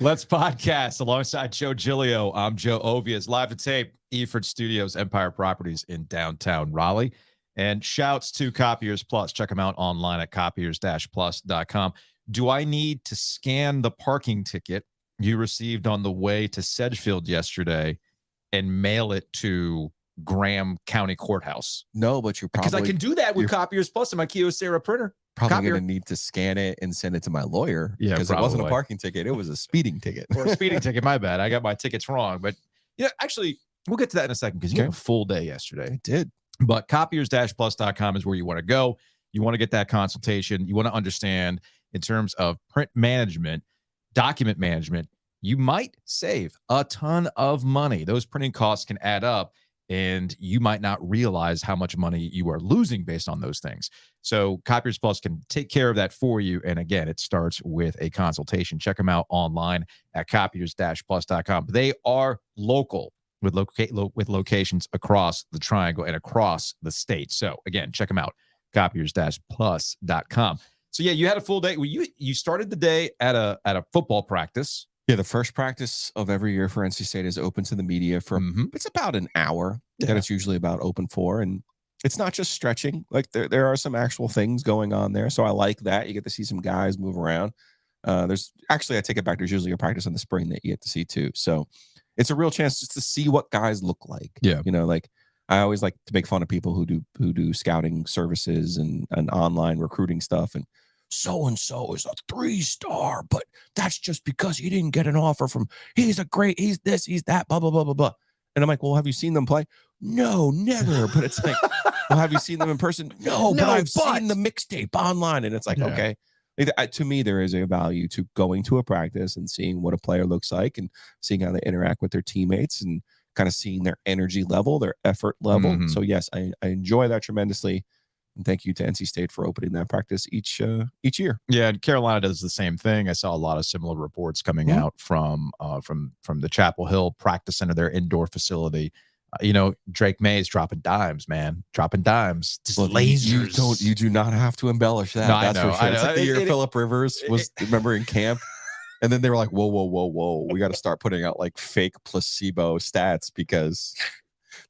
Let's podcast alongside Joe Giglio. I'm Joe OVIES, live to tape, Eford Studios, Empire Properties in downtown Raleigh. And shouts to Copiers Plus. Check them out online at copiers-plus.com. Do I need to scan the parking ticket you received on the way to Sedgefield yesterday and mail it to Graham County Courthouse? No, but you're probably... Because I can do that with Copiers Plus and my Kyocera printer. Probably going to need to scan it and send it to my lawyer. Yeah, because it wasn't a parking ticket. It was a speeding ticket. Or a speeding ticket. My bad. I got my tickets wrong. But yeah, actually, we'll get to that in a second because you had a full day yesterday. I did. But copiers-plus.com is where you want to go. You want to get that consultation. You want to understand in terms of print management, document management, you might save a ton of money. Those printing costs can add up, and you might not realize how much money you are losing based on those things. So Copiers Plus can take care of that for you. And again, it starts with a consultation. Check them out online at copiers-plus.com. They are local with locations across the triangle and across the state. So again, check them out, copiers-plus.com. So yeah, you had a full day. Well, you started the day at a football practice. Yeah, the first practice of every year for NC State is open to the media for it's about an hour that it's usually about open for. And it's not just stretching. Like there are some actual things going on there. So I like that. You get to see some guys move around. There's actually, I take it back, there's usually a practice in the spring that you get to see too. So it's a real chance just to see what guys look like. Yeah. You know, like I always like to make fun of people who do scouting services and online recruiting stuff. And so-and-so is a 3-star, but that's just because he didn't get an offer from, he's this, he's that, blah, blah, blah, blah, blah. And I'm like, well, have you seen them play? No, never. But it's like, well, have you seen them in person? No, but I've seen the mixtape online. And it's like, okay. To me, there is a value to going to a practice and seeing what a player looks like and seeing how they interact with their teammates and kind of seeing their energy level, their effort level. So yes, I enjoy that tremendously. And thank you to NC State for opening that practice each year. Yeah, and Carolina does the same thing. I saw a lot of similar reports coming out from the Chapel Hill practice center, their indoor facility. Drake May is dropping dimes, man. Dropping dimes. Just lasers. You do not have to embellish that. No, that's I know, for sure. I know. It's like the year Phillip Rivers was, remember, in camp? And then they were like, whoa. We got to start putting out like fake placebo stats because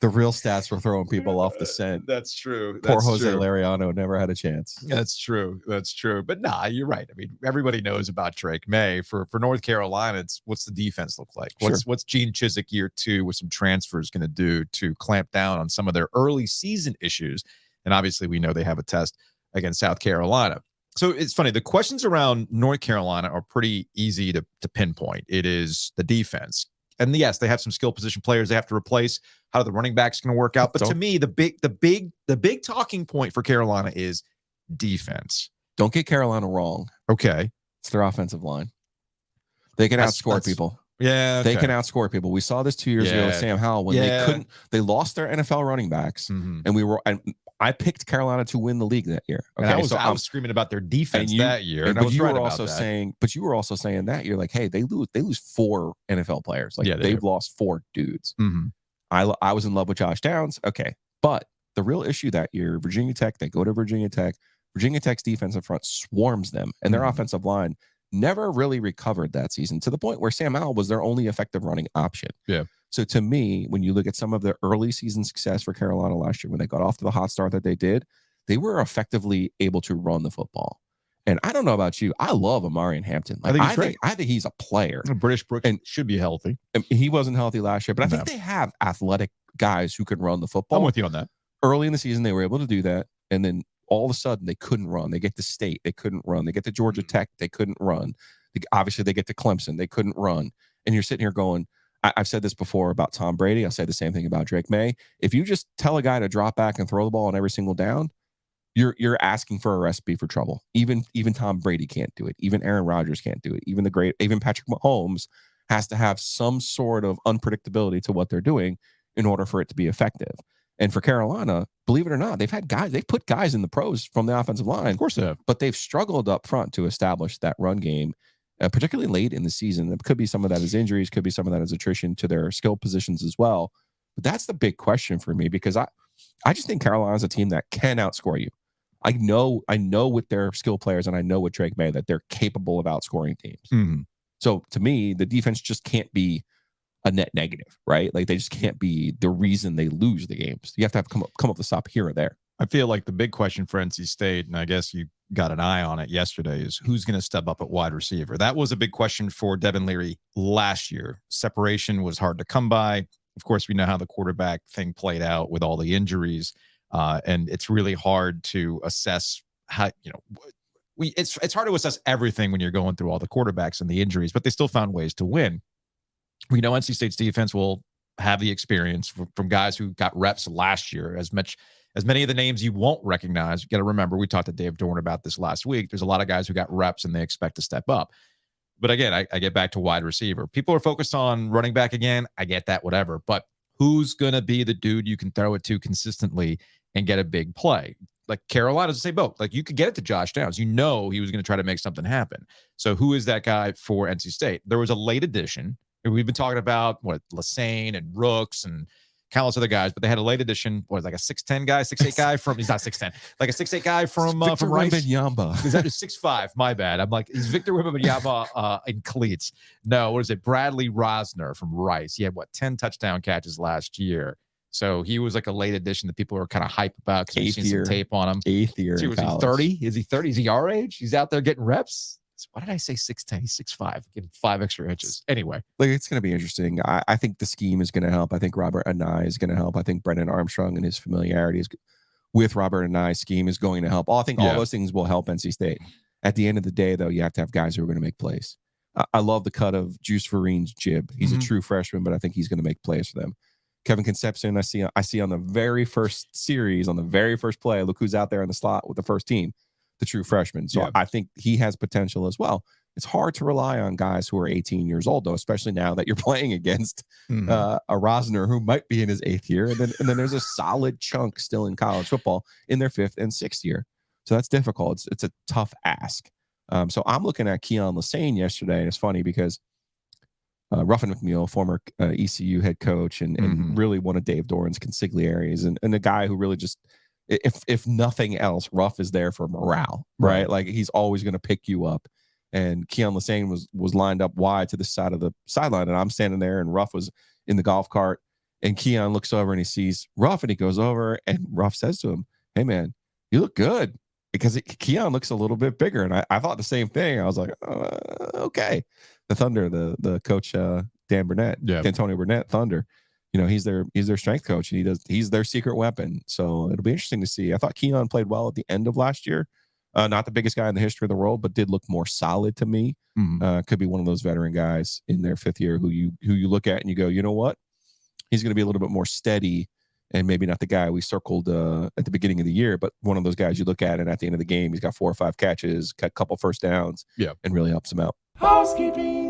the real stats were throwing people off the scent. That's true. Poor Jose Lariano never had a chance. That's true. But nah, you're right. I mean, everybody knows about Drake May. For North Carolina, it's what's the defense look like? What's Gene Chizik year 2 with some transfers going to do to clamp down on some of their early season issues? And obviously, we know they have a test against South Carolina. So it's funny. The questions around North Carolina are pretty easy to pinpoint. It is the defense. And yes, they have some skill position players they have to replace. How the running back's going to work out? But to me, the big talking point for Carolina is defense. Don't get Carolina wrong. Okay, it's their offensive line. They can outscore people. Yeah, they can outscore people. We saw this 2 years ago with Sam Howell when they couldn't. They lost their NFL running backs, and I picked Carolina to win the league that year. Okay, I was screaming about their defense that year, and I was right about that. But you were also saying that you're like, hey, they lose 4 NFL players. Like they've lost 4 dudes. I was in love with Josh Downs. Okay, but the real issue that year, Virginia Tech. They go to Virginia Tech. Virginia Tech's defensive front swarms them, and their offensive line never really recovered that season to the point where Sam Howell was their only effective running option. Yeah. So to me, when you look at some of the early season success for Carolina last year, when they got off to the hot start that they did, they were effectively able to run the football. And I don't know about you, I love Amarian Hampton. Like, I think he's a player. British Brooks and should be healthy. He wasn't healthy last year, but I think they have athletic guys who can run the football. I'm with you on that. Early in the season, they were able to do that, and then all of a sudden, they couldn't run. They get to State, they couldn't run. They get to Georgia Tech, they couldn't run. Obviously, they get to Clemson, they couldn't run. And you're sitting here going, I've said this before about Tom Brady. I'll say the same thing about Drake May. If you just tell a guy to drop back and throw the ball on every single down, you're asking for a recipe for trouble. Even Tom Brady can't do it. Even AaronRodgers can't do it. Even Patrick Mahomes has to have some sort of unpredictability to what they're doing in order for it to be effective. And for Carolina, believe it or not, they've put guys in the pros from the offensive line. Of course they have. But they've struggled up front to establish that run game, particularly late in the season. It could be some of that is injuries, could be some of that is attrition to their skill positions as well. But that's the big question for me, because I just think Carolina's a team that can outscore you. I know with their skill players, and I know with Drake May that they're capable of outscoring teams. Mm-hmm. So to me, the defense just can't be a net negative, right? Like they just can't be the reason they lose the games. You have to come up with a stop here or there. I feel like the big question for NC State, and I guess you got an eye on it yesterday, is who's going to step up at wide receiver. That was a big question for Devin Leary last year. Separation was hard to come by. Of course, we know how the quarterback thing played out with all the injuries, and it's really hard to assess how, it's hard to assess everything when you're going through all the quarterbacks and the injuries, but they still found ways to win. We know NC State's defense will have the experience from guys who got reps last year. As many of the names you won't recognize, you got to remember, we talked to Dave Dorn about this last week. There's a lot of guys who got reps and they expect to step up. But again, I get back to wide receiver. People are focused on running back again. I get that, whatever. But who's going to be the dude you can throw it to consistently and get a big play? Like Carolina's the same boat. Like you could get it to Josh Downs. You know he was going to try to make something happen. So who is that guy for NC State? There was a late addition. We've been talking about Lassane and Rooks and countless other guys, but they had a late addition. What, like a 6'10" guy, 6'8" guy from? He's not 6'10", like a 6'8" guy from Rice. Wembanyama. Is that just 6'5"? My bad. I'm like, is Victor Wembanyama in cleats? No, what is it? Bradley Rosner from Rice. He had 10 touchdown catches last year. So he was like a late addition that people were kind of hype about because we've seen some tape on him. 8th year. Was he 30? Is he 30? Is he our age? He's out there getting reps. Why did I say 6'10"? He's 6'5". Give him 5 extra inches. Anyway. Like, it's going to be interesting. I think the scheme is going to help. I think Robert Anai is going to help. I think Brendan Armstrong and his familiarity with Robert Anai's scheme is going to help. I think all those things will help NC State. At the end of the day, though, you have to have guys who are going to make plays. I love the cut of Juice Verine's jib. He's a true freshman, but I think he's going to make plays for them. Kevin Concepcion, I see on the very first series, on the very first play, look who's out there in the slot with the first team. The true freshman. So I think he has potential as well. It's hard to rely on guys who are 18 years old, though, especially now that you're playing against a Rosner who might be in his 8th year. And then there's a solid chunk still in college football in their 5th and 6th year. So that's difficult. It's a tough ask. So I'm looking at Keon Lassane yesterday, and it's funny because Ruffin McNeil, former ECU head coach and really one of Dave Doran's consigliaries and a guy who really just, if nothing else, Ruff is there for morale, right? Like he's always going to pick you up. And Keon Lassane was lined up wide to the side of the sideline, and I'm standing there, and Ruff was in the golf cart, and Keon looks over and he sees Ruff, and he goes over, and Ruff says to him, "Hey man, you look good," because Keon looks a little bit bigger, and I thought the same thing. I was like, okay, the Thunder, the coach Dan Burnett, Antonio Burnett, Thunder. He's their strength coach, and he's their secret weapon. So it'll be interesting to see. I thought Keon played well at the end of last year. Not the biggest guy in the history of the world, but did look more solid to me. Could be one of those veteran guys in their 5th year who you look at and you go, you know what? He's going to be a little bit more steady, and maybe not the guy we circled at the beginning of the year, but one of those guys you look at, and at the end of the game, he's got 4 or 5 catches, got a couple first downs, and really helps him out. Housekeeping.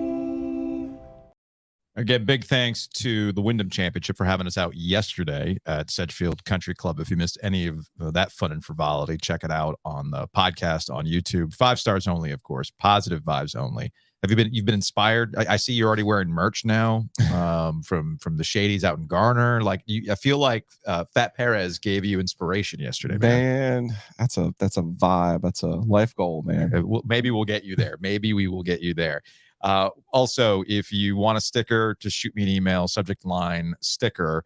Again, big thanks to the Wyndham Championship for having us out yesterday at Sedgefield Country Club. If you missed any of that fun and frivolity, check it out on the podcast on YouTube. 5 stars only, of course. Positive vibes only. You've been inspired? I see you're already wearing merch now from the Shadies out in Garner. Like I feel like Fat Perez gave you inspiration yesterday, man. That's a vibe. That's a life goal, man. Maybe we'll get you there. Maybe we will get you there. Also, if you want a sticker, just shoot me an email, subject line sticker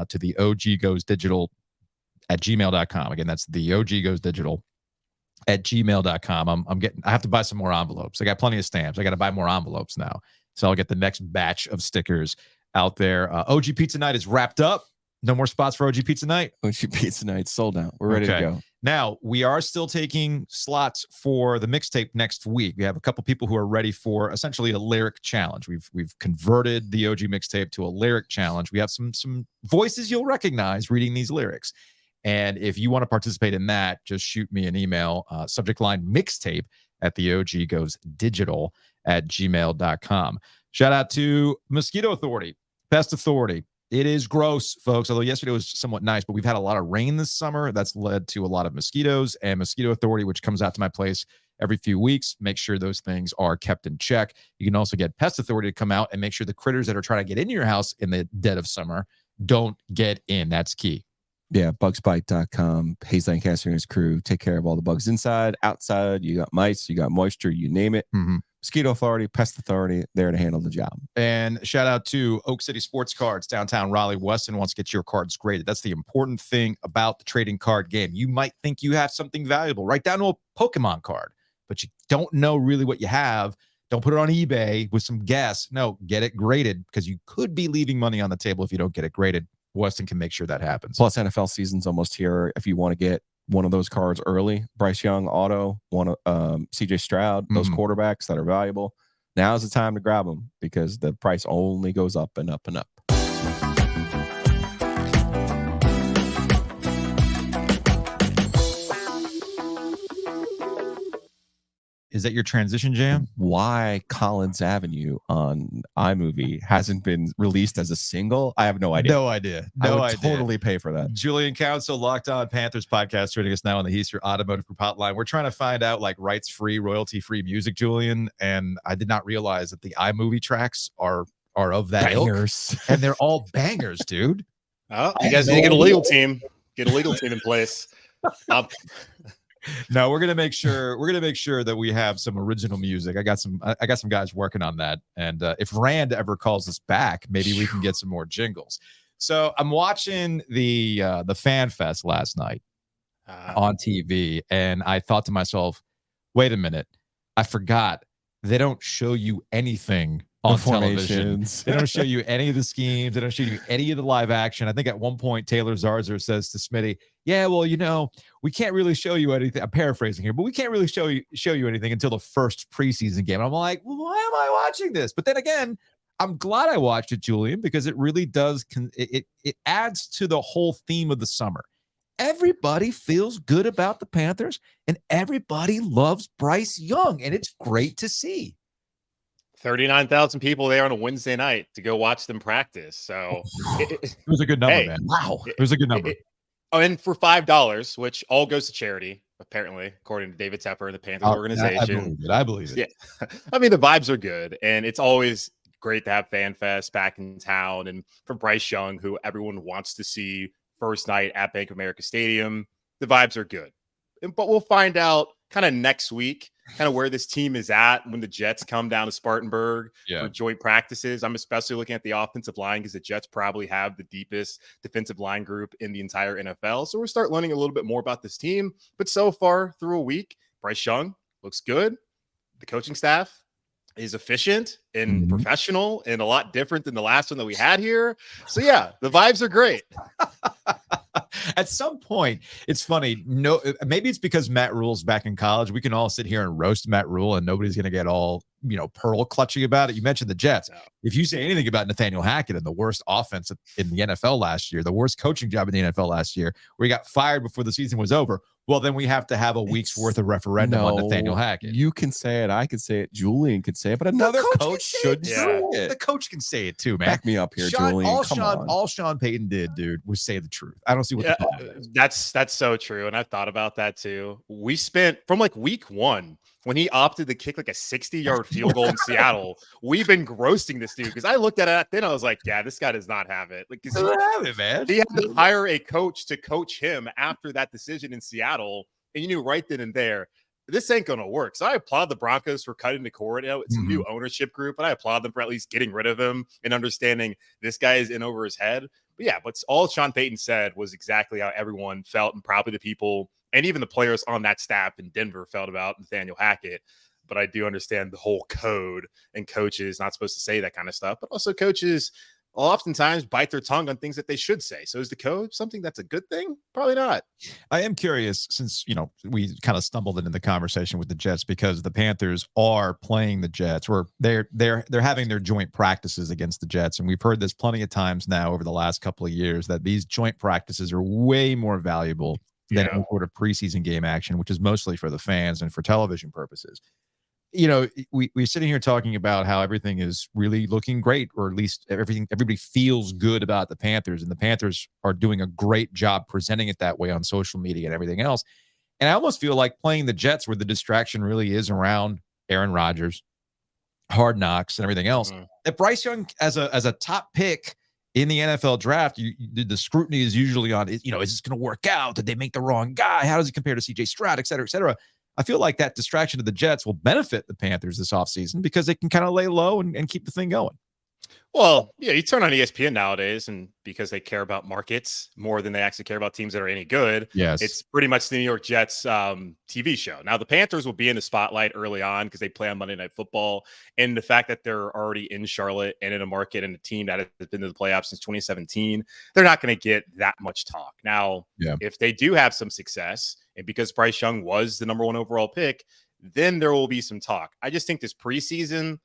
to the oggoesdigital@gmail.com. Again, that's the oggoesdigital@gmail.com. I have to buy some more envelopes. I got plenty of stamps. I got to buy more envelopes now. So I'll get the next batch of stickers out there. OG Pizza Night is wrapped up. No more spots for OG Pizza Night. OG Pizza Night sold out. We're ready to go. Now, we are still taking slots for the mixtape next week. We have a couple people who are ready for essentially a lyric challenge. We've converted the OG mixtape to a lyric challenge. We have some voices you'll recognize reading these lyrics. And if you want to participate in that, just shoot me an email, subject line mixtape at the oggoesdigital@gmail.com. Shout out to Mosquito Authority, Pest Authority. It is gross, folks, although yesterday was somewhat nice, but we've had a lot of rain this summer. That's led to a lot of mosquitoes, and Mosquito Authority, which comes out to my place every few weeks, make sure those things are kept in check. You can also get Pest Authority to come out and make sure the critters that are trying to get into your house in the dead of summer don't get in. That's key. Yeah, bugsbite.com. Hayes Lancaster and his crew take care of all the bugs inside, outside. You got mice, you got moisture, you name it. Mosquito Authority, Pest Authority, there to handle the job. And shout out to Oak City Sports Cards, downtown Raleigh. Weston wants to get your cards graded. That's the important thing about the trading card game. You might think you have something valuable, right down to a Pokemon card, but you don't know really what you have. Don't put it on eBay with some guess. No, get it graded, because you could be leaving money on the table if you don't get it graded. Weston can make sure that happens. Plus, NFL season's almost here. If you want to get one of those cards early, Bryce Young auto, CJ Stroud, those quarterbacks that are valuable, now's the time to grab them, because the price only goes up and up and up. Is that your transition jam? Why Collins Avenue on iMovie hasn't been released as a single, I have no idea. No idea. I would totally pay for that. Julian Council, Locked On Panthers podcast, joining us now on the Heister Automotive Group hotline. We're trying to find out like rights-free, royalty-free music, Julian, and I did not realize that the iMovie tracks are of that Bangers. ilk, and they're all bangers, dude. Oh, you guys need to get a legal team. Get a legal team in place. No, we're gonna make sure that we have some original music. I got some guys working on that, and if Rand ever calls us back, maybe we can get some more jingles. So I'm watching the Fan Fest last night on TV, and I thought to myself, wait a minute, I forgot they don't show you anything on television. They don't show you any of the schemes. They don't show you any of the live action. I think at one point Taylor Zarzer says to Smitty, yeah, well, we can't really show you anything. I'm paraphrasing here, but we can't really show you anything until the first preseason game. And I'm like, well, why am I watching this? But then again, I'm glad I watched it, Julian, because it really does. It adds to the whole theme of the summer. Everybody feels good about the Panthers, and everybody loves Bryce Young, and it's great to see. 39,000 people there on a Wednesday night to go watch them practice. So it was a good number, man. Wow. It was a good number. And for $5, which all goes to charity, apparently, according to David Tepper and the Panthers organization. I believe it. Yeah. I mean, the vibes are good, and it's always great to have Fan Fest back in town. And for Bryce Young, who everyone wants to see first night at Bank of America Stadium, the vibes are good. But we'll find out kind of next week, kind of where this team is at when the Jets come down to Spartanburg for joint practices. I'm especially looking at the offensive line, because the Jets probably have the deepest defensive line group in the entire NFL. So we'll start learning a little bit more about this team. But so far through a week, Bryce Young looks good. The coaching staff is efficient and professional and a lot different than the last one that we had here. So yeah, the vibes are great. At some point, it's funny. No, maybe it's because Matt Rule's back in college. We can all sit here and roast Matt Rule, and nobody's going to get all pearl clutching about it. You mentioned the Jets. If you say anything about Nathaniel Hackett and the worst offense in the NFL last year, the worst coaching job in the NFL last year, where he got fired before the season was over, well, then we have to have a week's worth of referendum on Nathaniel Hackett. You can say it. I can say it. Julian can say it. But another coach should say it. The coach can say it too, man. Back me up here, Julian. All Sean Payton did, dude, was say the truth. I don't see what the problem is. That's so true. And I've thought about that too. We spent from like week one, when he opted to kick like a 60-yard field goal in Seattle, we've been grossing this dude, because I looked at it then I was like, yeah, this guy does not have it. Like, man. He had to hire a coach to coach him after that decision in Seattle, and you knew right then and there, this ain't gonna work. So I applaud the Broncos for cutting the cord. It's a new ownership group, but I applaud them for at least getting rid of him and understanding this guy is in over his head. But yeah, but all Sean Payton said was exactly how everyone felt, and probably the people and even the players on that staff in Denver felt about Nathaniel Hackett. But I do understand the whole code, and coaches not supposed to say that kind of stuff, but also coaches oftentimes bite their tongue on things that they should say. So is the code something that's a good thing? Probably not. I am curious, since we kind of stumbled into the conversation with the Jets, because the Panthers are playing the Jets, or they're having their joint practices against the Jets, and we've heard this plenty of times now over the last couple of years that these joint practices are way more valuable than any sort of preseason game action, which is mostly for the fans and for television purposes. We're sitting here talking about how everything is really looking great, or at least everybody feels good about the Panthers, and the Panthers are doing a great job presenting it that way on social media and everything else. And I almost feel like playing the Jets, where the distraction really is around AaronRodgers, Hard Knocks, and everything else. That Bryce Young, as a top pick in the NFL draft, the scrutiny is usually on, is this going to work out? Did they make the wrong guy? How does he compare to CJ Stroud, et cetera, et cetera? I feel like that distraction of the Jets will benefit the Panthers this offseason because they can kind of lay low and keep the thing going. Well, yeah, you turn on ESPN nowadays, and because they care about markets more than they actually care about teams that are any good, Yes. it's pretty much the New York Jets TV show. Now, the Panthers will be in the spotlight early on because they play on Monday Night Football, and the fact that they're already in Charlotte and in a market and a team that has been to the playoffs since 2017, they're not going to get that much talk. Now, if they do have some success, and because Bryce Young was the number 1 overall pick, then there will be some talk. I just think this preseason,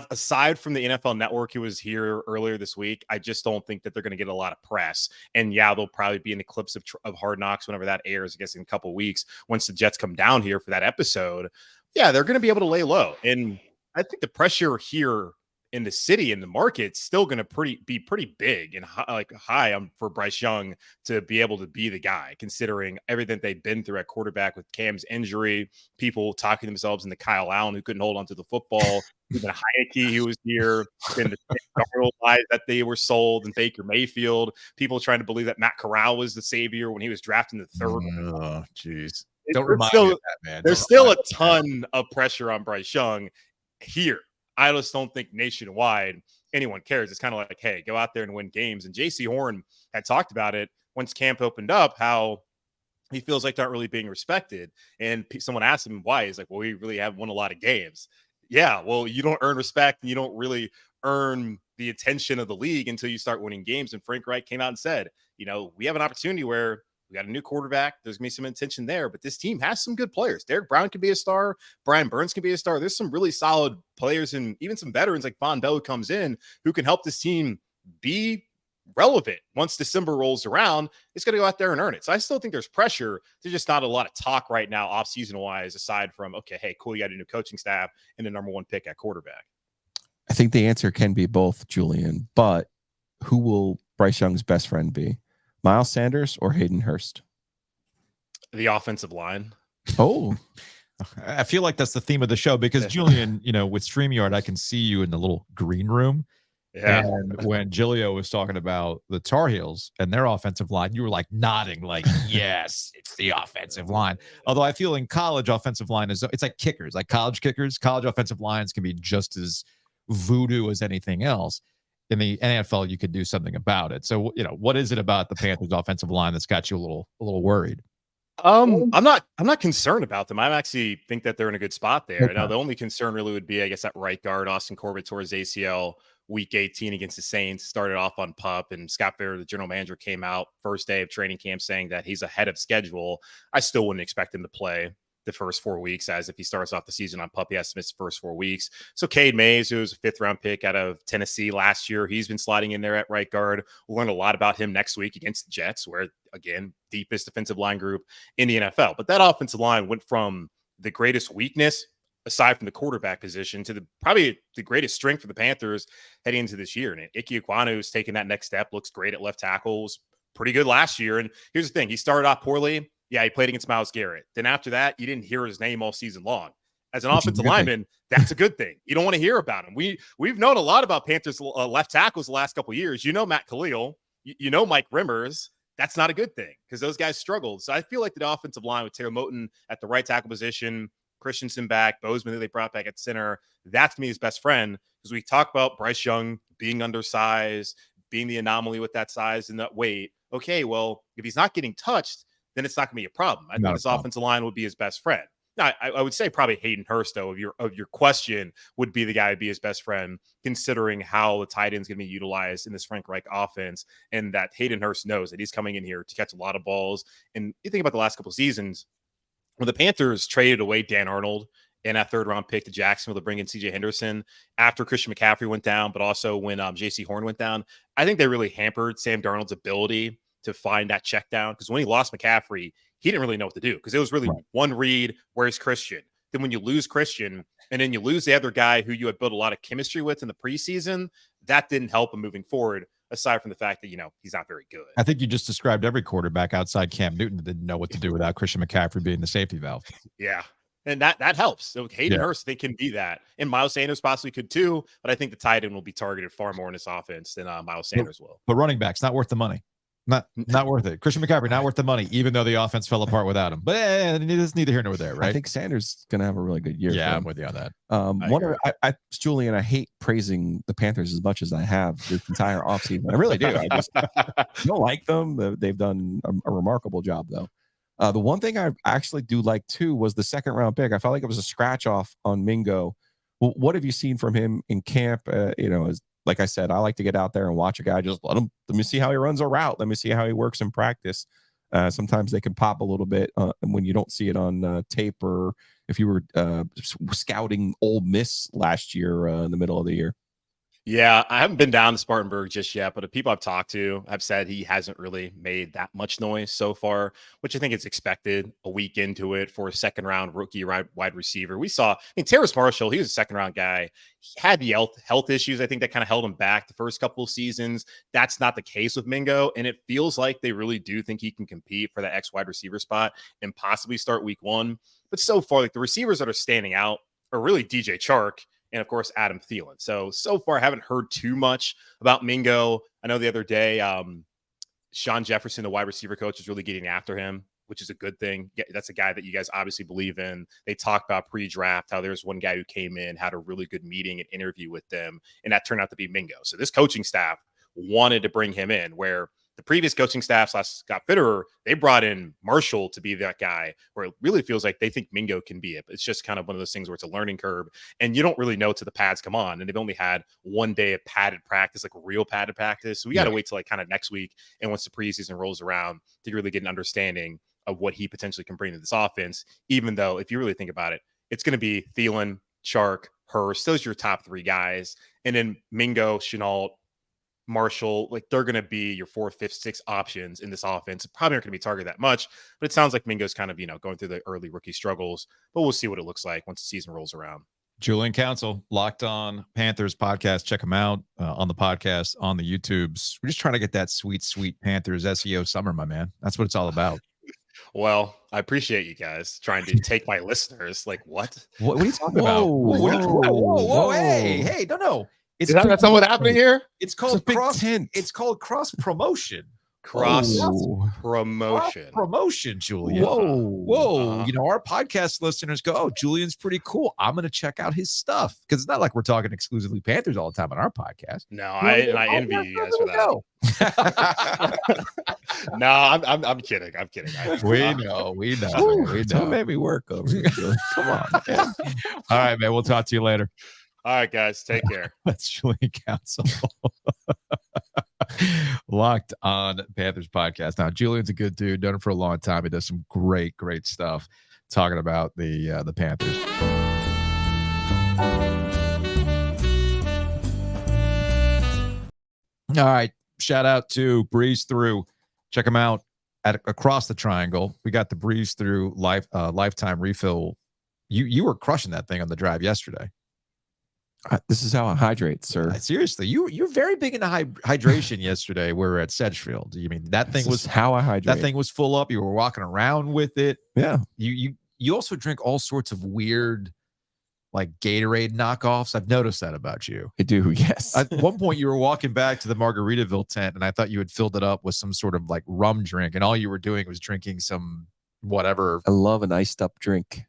aside from the NFL Network, who was here earlier this week, I just don't think that they're going to get a lot of press. And yeah, they'll probably be in the clips of Hard Knocks whenever that airs, I guess in a couple of weeks, once the Jets come down here for that episode. Yeah, they're going to be able to lay low. And I think the pressure here in the city and the market's still going to be pretty big and high for Bryce Young to be able to be the guy, considering everything they've been through at quarterback with Cam's injury, people talking themselves into Kyle Allen, who couldn't hold on to the football, even Heineke, who was here, then the Darnold lies that they were sold, and Baker Mayfield, people trying to believe that Matt Corral was the savior when he was drafted in the 3rd. Oh, jeez. Don't remind me of that, man. There's still a ton of pressure on Bryce Young here. I just don't think nationwide anyone cares. It's kind of like, hey, go out there and win games. And J.C. Horn had talked about it once camp opened up, how he feels like they're not really being respected. And someone asked him why. He's like, well, we really have won a lot of games. Yeah, well, you don't earn respect and you don't really earn the attention of the league until you start winning games. And Frank Reich came out and said, we have an opportunity where we got a new quarterback. There's going to be some attention there, but this team has some good players. Derek Brown could be a star. Brian Burns can be a star. There's some really solid players and even some veterans like Von Bell who comes in who can help this team be relevant. Once December rolls around, it's going to go out there and earn it. So I still think there's pressure. There's just not a lot of talk right now off-season wise, aside from, okay, hey, cool, you got a new coaching staff and the number 1 pick at quarterback. I think the answer can be both, Julian, but who will Bryce Young's best friend be? Miles Sanders or Hayden Hurst? The offensive line. Oh, I feel like that's the theme of the show because Julian, with StreamYard, I can see you in the little green room. Yeah. And when Giglio was talking about the Tar Heels and their offensive line, you were like nodding, like, yes, it's the offensive line. Although I feel in college offensive line it's like kickers, like college kickers. College offensive lines can be just as voodoo as anything else. In the NFL, you could do something about it. So, what is it about the Panthers offensive line that's got you a little worried? I'm not concerned about them. I actually think that they're in a good spot there. Okay. Now, the only concern really would be, I guess, that right guard, Austin Corbett, tore his ACL week 18 against the Saints, started off on PUP, and Scott Fair, the general manager, came out first day of training camp saying that he's ahead of schedule. I still wouldn't expect him to play the first 4 weeks, as if he starts off the season on PUP, he has to miss the first 4 weeks. So Cade Mays, who was a 5th-round pick out of Tennessee last year, he's been sliding in there at right guard. We'll learn a lot about him next week against the Jets, where, again, deepest defensive line group in the NFL. But that offensive line went from the greatest weakness, aside from the quarterback position, to probably the greatest strength for the Panthers heading into this year. And Ike Ekwonu has taken that next step, looks great at left tackle, was pretty good last year. And here's the thing, he started off poorly. Yeah, he played against Myles Garrett. Then after that, you didn't hear his name all season long. As an offensive lineman, that's a good thing. You don't want to hear about him. We've known a lot about Panthers left tackles the last couple of years. Matt Khalil. You know Mike Rimmers. That's not a good thing because those guys struggled. So I feel like the offensive line with Taylor Moton at the right tackle position, Christensen back, Bozeman that they brought back at center, that's to me his best friend because we talk about Bryce Young being undersized, being the anomaly with that size and that weight. Okay, well, if he's not getting touched, then it's not going to be a problem. I think this offensive line would be his best friend. Now, I would say probably Hayden Hurst, though, of your question, would be the guy who'd be his best friend, considering how the tight end is going to be utilized in this Frank Reich offense, and that Hayden Hurst knows that he's coming in here to catch a lot of balls. And you think about the last couple of seasons, when the Panthers traded away Dan Arnold and that 3rd-round pick to Jacksonville to bring in C.J. Henderson after Christian McCaffrey went down, but also when J.C. Horn went down, I think they really hampered Sam Darnold's ability to find that check down, because when he lost McCaffrey, he didn't really know what to do because it was really one read, where's Christian? Then when you lose Christian and then you lose the other guy who you had built a lot of chemistry with in the preseason, that didn't help him moving forward, aside from the fact that, he's not very good. I think you just described every quarterback outside Cam Newton that didn't know what to do without Christian McCaffrey being the safety valve. Yeah. And that helps. So Hayden Hurst, they can be that. And Miles Sanders possibly could too, but I think the tight end will be targeted far more in this offense than Miles Sanders will. But running back's not worth the money. Not worth it. Christian McCaffrey, not worth the money, even though the offense fell apart without him. But it's neither here nor there, right? I think Sanders is going to have a really good year. Yeah, I'm with you on that. Julian, I hate praising the Panthers as much as I have this entire offseason. I really do. I just don't like them. They've done a remarkable job, though. The one thing I actually do like, too, was the second round pick. I felt like it was a scratch off on Mingo. Well, what have you seen from him in camp? Like I said, I like to get out there and watch a guy. Just let me see how he runs a route. Let me see how he works in practice. Sometimes they can pop a little bit when you don't see it on tape, or if you were scouting Ole Miss last year in the middle of the year. Yeah, I haven't been down to Spartanburg just yet, but the people I've talked to have said he hasn't really made that much noise so far, which I think is expected a week into it for a second-round rookie wide receiver. We saw, Terrace Marshall, he was a second-round guy. He had the health issues, I think, that kind of held him back the first couple of seasons. That's not the case with Mingo, and it feels like they really do think he can compete for the X wide receiver spot and possibly start week one. But so far, like the receivers that are standing out are really DJ Chark and, of course, Adam Thielen. So far, I haven't heard too much about Mingo. I know the other day, Sean Jefferson, the wide receiver coach, is really getting after him, which is a good thing. That's a guy that you guys obviously believe in. They talked about pre-draft, how there's one guy who came in, had a really good meeting and interview with them, and that turned out to be Mingo. So this coaching staff wanted to bring him in, where the previous coaching staff / Scott Fitterer, they brought in Marshall to be that guy, where it really feels like they think Mingo can be it. But it's just kind of one of those things where it's a learning curve, and you don't really know till the pads come on. And they've only had one day of padded practice, like real padded practice. So we got to wait till like kind of next week, and once the preseason rolls around, to really get an understanding of what he potentially can bring to this offense. Even though, if you really think about it, it's going to be Thielen, Chark, Hurst. Those are your top three guys. And then Mingo, Shenault, Marshall, like they're going to be your 4th, 5th, 6th options in this offense. Probably aren't going to be targeted that much, but it sounds like Mingo's kind of, going through the early rookie struggles, but we'll see what it looks like once the season rolls around. Julian Council, Locked On Panthers podcast. Check them out on the podcast, on the YouTubes. We're just trying to get that sweet, sweet Panthers SEO summer, my man. That's what it's all about. Well, I appreciate you guys trying to take my listeners. Like, what? What are you talking about? Whoa, hey, no. That's not what's happening here. It's called cross promotion. Cross promotion, Julian. Whoa. Our podcast listeners go, oh, Julian's pretty cool. I'm going to check out his stuff, because it's not like we're talking exclusively Panthers all the time on our podcast. No, I envy you guys for that. No, I'm kidding. We know. Don't make me work over here. Come on, man. All right, man. We'll talk to you later. All right, guys. Take care. That's Julian Council. Locked On Panthers podcast. Now, Julian's a good dude. Done it for a long time. He does some great stuff talking about the Panthers. All right. Shout out to Breeze Through. Check them out across the triangle. We got the Breeze Through lifetime refill. You were crushing that thing on the drive yesterday. This is how I hydrate, sir. Seriously, you're very big into hydration yesterday. We were at Sedgefield. You mean that thing was how I hydrate? That thing was full up. You were walking around with it. Yeah. You also drink all sorts of weird, like Gatorade knockoffs. I've noticed that about you. I do. Yes. At one point, you were walking back to the Margaritaville tent, and I thought you had filled it up with some sort of like rum drink, and all you were doing was drinking some whatever. I love an iced up drink.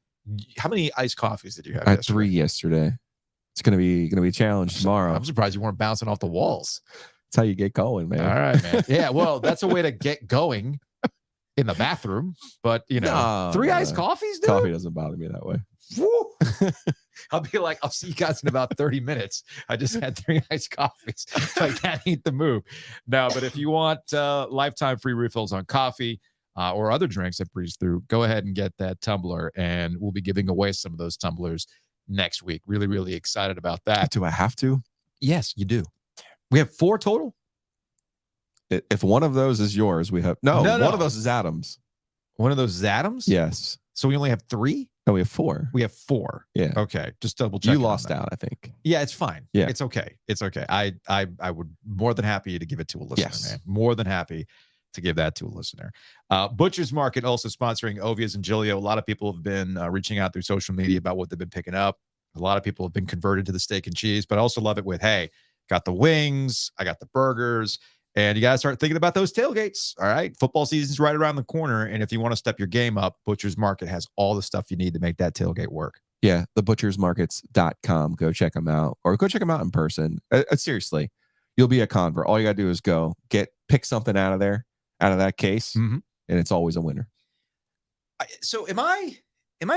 How many iced coffees did you have? I had 3 yesterday. It's gonna be a challenge tomorrow. I'm surprised you weren't bouncing off the walls. That's how you get going, man. All right, man. Yeah, well, that's a way to get going in the bathroom. But 3 iced coffees, dude? Coffee doesn't bother me that way. I'll be like, I'll see you guys in about 30 minutes. I just had 3 iced coffees, so I can't eat the move. No, but if you want lifetime free refills on coffee or other drinks that Breeze Through, go ahead and get that tumbler, and we'll be giving away some of those tumblers next week. Really excited about that. Do I have to? Yes, you do. We have 4 total. If one of those is yours, we have no. One of those is Adam's. One of those is Adam's? Yes. So we only have 3? No, we have 4. We have 4. Yeah. Okay. Just double check. You lost out, I think. Yeah, it's fine. Yeah. It's okay. I would more than happy to give it to a listener, yes. Man. More than happy to give that to a listener. Butcher's Market also sponsoring OVIES and Giglio. A lot of people have been reaching out through social media about what they've been picking up. A lot of people have been converted to the steak and cheese, but I also love it with, hey, got the wings, I got the burgers, And you got to start thinking about those tailgates. All right. Football season's right around the corner. And if you want to step your game up, Butcher's Market has all the stuff you need to make that tailgate work. Yeah. Thebutchersmarkets.com. Go check them out, or go check them out in person. Seriously, you'll be a convert. All you got to do is pick something out of that case, and it's always a winner. So am I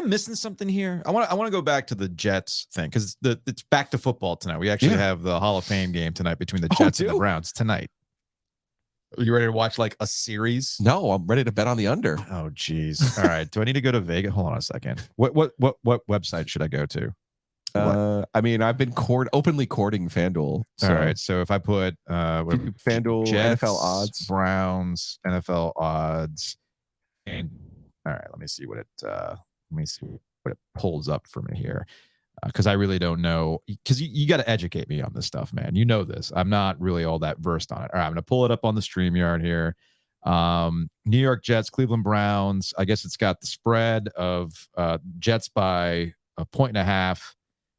missing something here? I want to go back to the Jets thing, because it's back to football tonight. We actually have the Hall of Fame game tonight between the Jets and the Browns tonight. Are you ready to watch like a series? No, I'm ready to bet on the under. Oh, geez. All right. Do I need to go to Vegas? Hold on a second. What website should I go to? I mean, I've been openly courting FanDuel. So. All right. So if I put FanDuel, Jets, NFL odds, Browns, NFL odds, and all right, let me see what it pulls up for me here. Because I really don't know, because you got to educate me on this stuff, man. You know this. I'm not really all that versed on it. All right, I'm going to pull it up on the StreamYard here. New York Jets, Cleveland Browns. I guess it's got the spread of Jets by 1.5.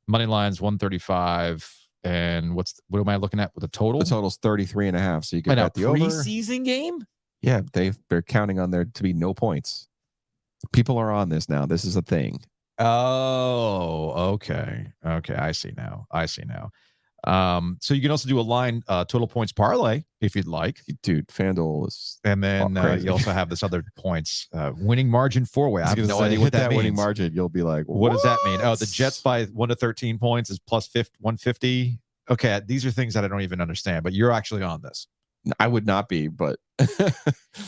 Money line's 135. And what am I looking at with the total? The total's 33.5. So you can bet the over. Preseason game? Yeah, they're counting on there to be no points. People are on this now. This is a thing. Oh, okay. I see now. So you can also do a line total points parlay if you'd like. Dude, FanDuel is, and then you also have this other points winning margin 4-way. I have no idea what that means. Winning margin, you'll be like, what does that mean? Oh, the Jets by 1 to 13 points is plus 150. Okay, these are things that I don't even understand, but you're actually on this. I would not be, but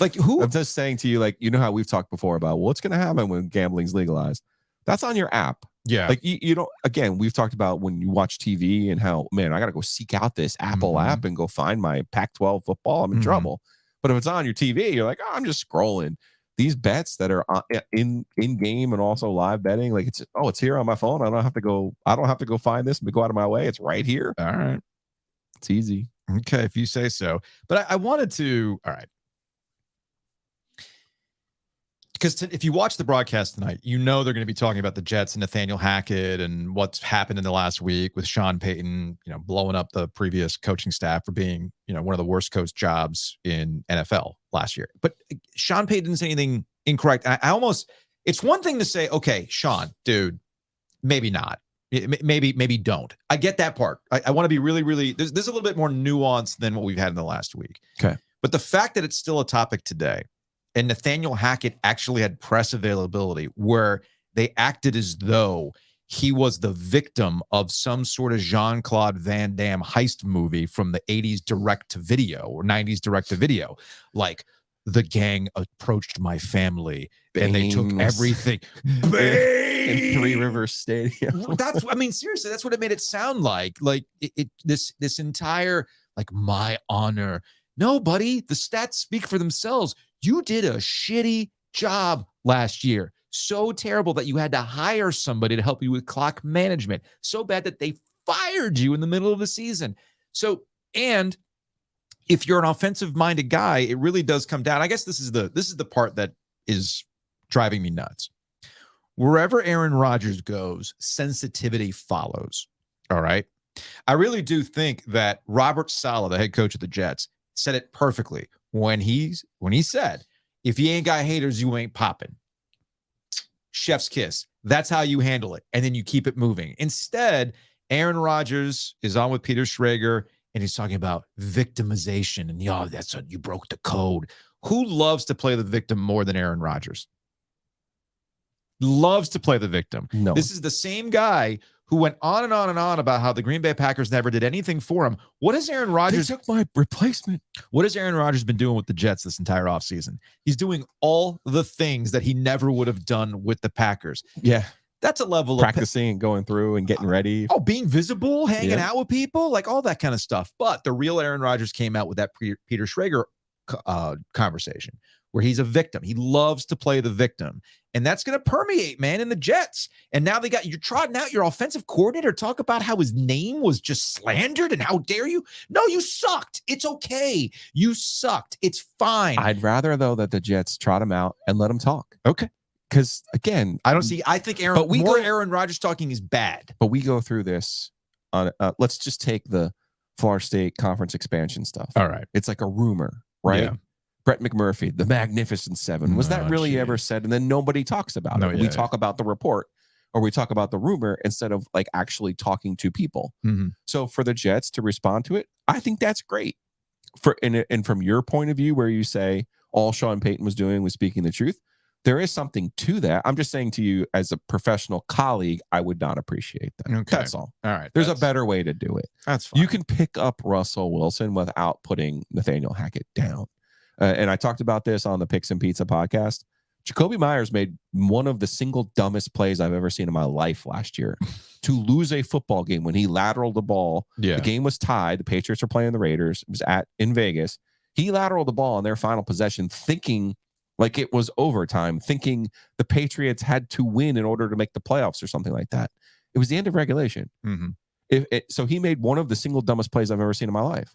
like who? I'm just saying to you, like, you know how we've talked before about what's going to happen when gambling's legalized. That's on your app. Yeah. Like you don't, again, we've talked about when you watch TV and how, man, I got to go seek out this Apple app and go find my Pac-12 football. I'm in trouble. But if it's on your TV, you're like, oh, I'm just scrolling. These bets that are in game and also live betting, like it's here on my phone. I don't have to go find this and go out of my way. It's right here. All right. It's easy. Okay, if you say so. But I wanted to, all right. Because if you watch the broadcast tonight, you know they're going to be talking about the Jets and Nathaniel Hackett and what's happened in the last week with Sean Payton, blowing up the previous coaching staff for being, one of the worst coach jobs in NFL last year. But Sean Payton didn't say anything incorrect. It's one thing to say, okay, Sean, dude, maybe not. Maybe don't. I get that part. I want to be really, really, there's a little bit more nuance than what we've had in the last week. Okay. But the fact that it's still a topic today, and Nathaniel Hackett actually had press availability where they acted as though he was the victim of some sort of Jean-Claude Van Damme heist movie from the 80s direct-to-video or 90s direct-to-video. Like, the gang approached my family and they took everything. In Three Rivers Stadium. Seriously, that's what it made it sound like. Like, this entire, like, my honor. No, buddy, the stats speak for themselves. You did a shitty job last year. So terrible that you had to hire somebody to help you with clock management. So bad that they fired you in the middle of the season. So, and if you're an offensive-minded guy, it really does come down. I guess this is the part that is driving me nuts. Wherever AaronRodgers goes, sensitivity follows. All right. I really do think that Robert Saleh, the head coach of the Jets, said it perfectly when he said, if you ain't got haters, you ain't popping. Chef's kiss. That's how you handle it. And then you keep it moving. Instead, AaronRodgers is on with Peter Schrager and he's talking about victimization. And that's what you broke the code. Who loves to play the victim more than AaronRodgers? Loves to play the victim. No. This is the same guy who went on and on and on about how the Green Bay Packers never did anything for him. What has AaronRodgers? They took my replacement. What has AaronRodgers been doing with the Jets this entire offseason? He's doing all the things that he never would have done with the Packers. Yeah. That's a level practicing and going through and getting ready. Oh, being visible, hanging out with people, like all that kind of stuff. But the real AaronRodgers came out with that Peter Schrager conversation where he's a victim. He loves to play the victim. And that's going to permeate, man, in the Jets. And now you're trotting out your offensive coordinator, talk about how his name was just slandered and how dare you? No, you sucked. It's okay. You sucked. It's fine. I'd rather, though, that the Jets trot him out and let him talk. Okay. Because, again, I think AaronRodgers talking is bad. But we go through this on, let's just take the Florida State conference expansion stuff. All right. It's like a rumor, right? Yeah. Brett McMurphy, the Magnificent Seven. Was that really ever said? And then nobody talks about it. We talk about the report, or we talk about the rumor instead of like actually talking to people. So for the Jets to respond to it, I think that's great. And from your point of view, where you say all Sean Payton was doing was speaking the truth, there is something to that. I'm just saying to you, as a professional colleague, I would not appreciate that. Okay. That's all. All right. There's a better way to do it. That's fine. You can pick up Russell Wilson without putting Nathaniel Hackett down. And I talked about this on the Picks and Pizza podcast. Jacoby Myers made one of the single dumbest plays I've ever seen in my life last year to lose a football game when he lateraled the ball. Yeah. The game was tied. The Patriots were playing the Raiders. It was in Vegas. He lateraled the ball on their final possession, thinking like it was overtime, thinking the Patriots had to win in order to make the playoffs or something like that. It was the end of regulation. So he made one of the single dumbest plays I've ever seen in my life.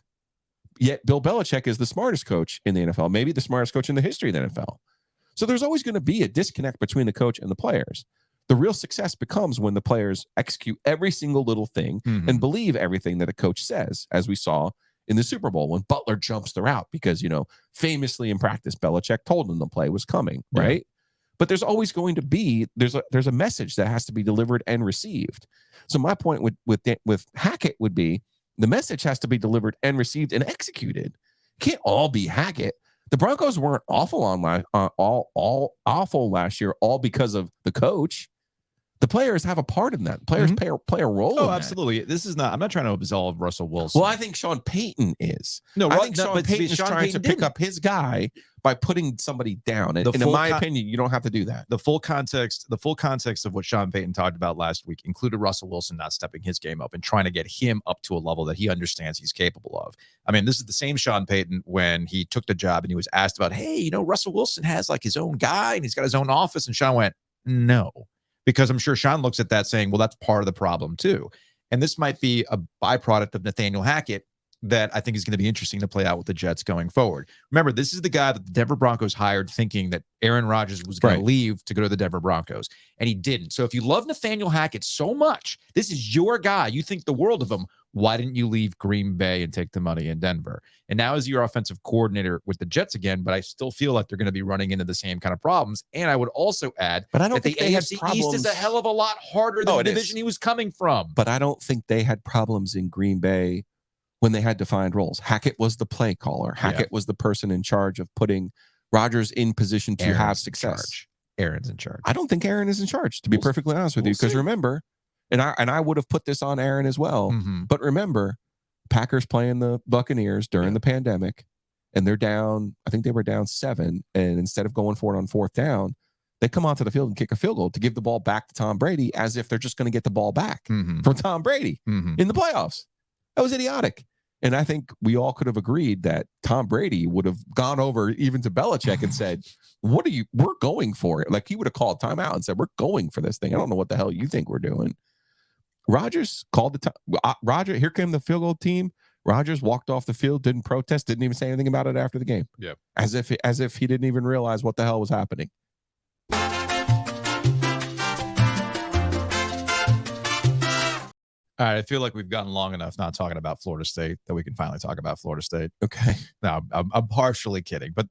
Yet Bill Belichick is the smartest coach in the NFL, maybe the smartest coach in the history of the NFL. So there's always going to be a disconnect between the coach and the players. The real success becomes when the players execute every single little thing and believe everything that a coach says, as we saw in the Super Bowl when Butler jumps the route because, famously in practice, Belichick told him the play was coming, right? But there's always going to be, there's a message that has to be delivered and received. So my point with Hackett would be, the message has to be delivered and received and executed. It can't all be Hackett. The Broncos weren't awful awful last year, all because of the coach. The players have a part in that. Players play a role. Oh, in absolutely. I'm not trying to absolve Russell Wilson. Well, I think Sean Payton is. No, I think Sean Payton is trying to pick up his guy by putting somebody down. And in my opinion, you don't have to do that. The full context of what Sean Payton talked about last week included Russell Wilson not stepping his game up and trying to get him up to a level that he understands he's capable of. I mean, this is the same Sean Payton when he took the job and he was asked about, hey, Russell Wilson has like his own guy and he's got his own office. And Sean went, no. Because I'm sure Sean looks at that saying, well, that's part of the problem too. And this might be a byproduct of Nathaniel Hackett that I think is going to be interesting to play out with the Jets going forward. Remember, this is the guy that the Denver Broncos hired thinking that AaronRodgers was going to leave to go to the Denver Broncos, and he didn't. So if you love Nathaniel Hackett so much, this is your guy, you think the world of him, why didn't you leave Green Bay and take the money in Denver? And now is your offensive coordinator with the Jets again, but I still feel like they're going to be running into the same kind of problems. And I would also add that the AFC East is a hell of a lot harder than the division he was coming from. But I don't think they had problems in Green Bay when they had defined roles. Hackett was the play caller. Hackett was the person in charge of putting Rodgers in position to have success. Aaron's in charge. I don't think Aaron is in charge, to be perfectly honest with you, because remember, and I would have put this on Aaron as well, but remember, Packers playing the Buccaneers during the pandemic, and they're down, I think they were down 7, and instead of going for it on 4th down, they come onto the field and kick a field goal to give the ball back to Tom Brady as if they're just going to get the ball back from Tom Brady in the playoffs. That was idiotic. And I think we all could have agreed that Tom Brady would have gone over even to Belichick and said, we're going for it. Like he would have called timeout and said, we're going for this thing. I don't know what the hell you think we're doing. Rodgers called the time. Rodgers, here came the field goal team. Rodgers walked off the field, didn't protest, didn't even say anything about it after the game. Yeah. As if he didn't even realize what the hell was happening. All right, I feel like we've gotten long enough not talking about Florida State that we can finally talk about Florida State. Okay. No, I'm partially kidding. But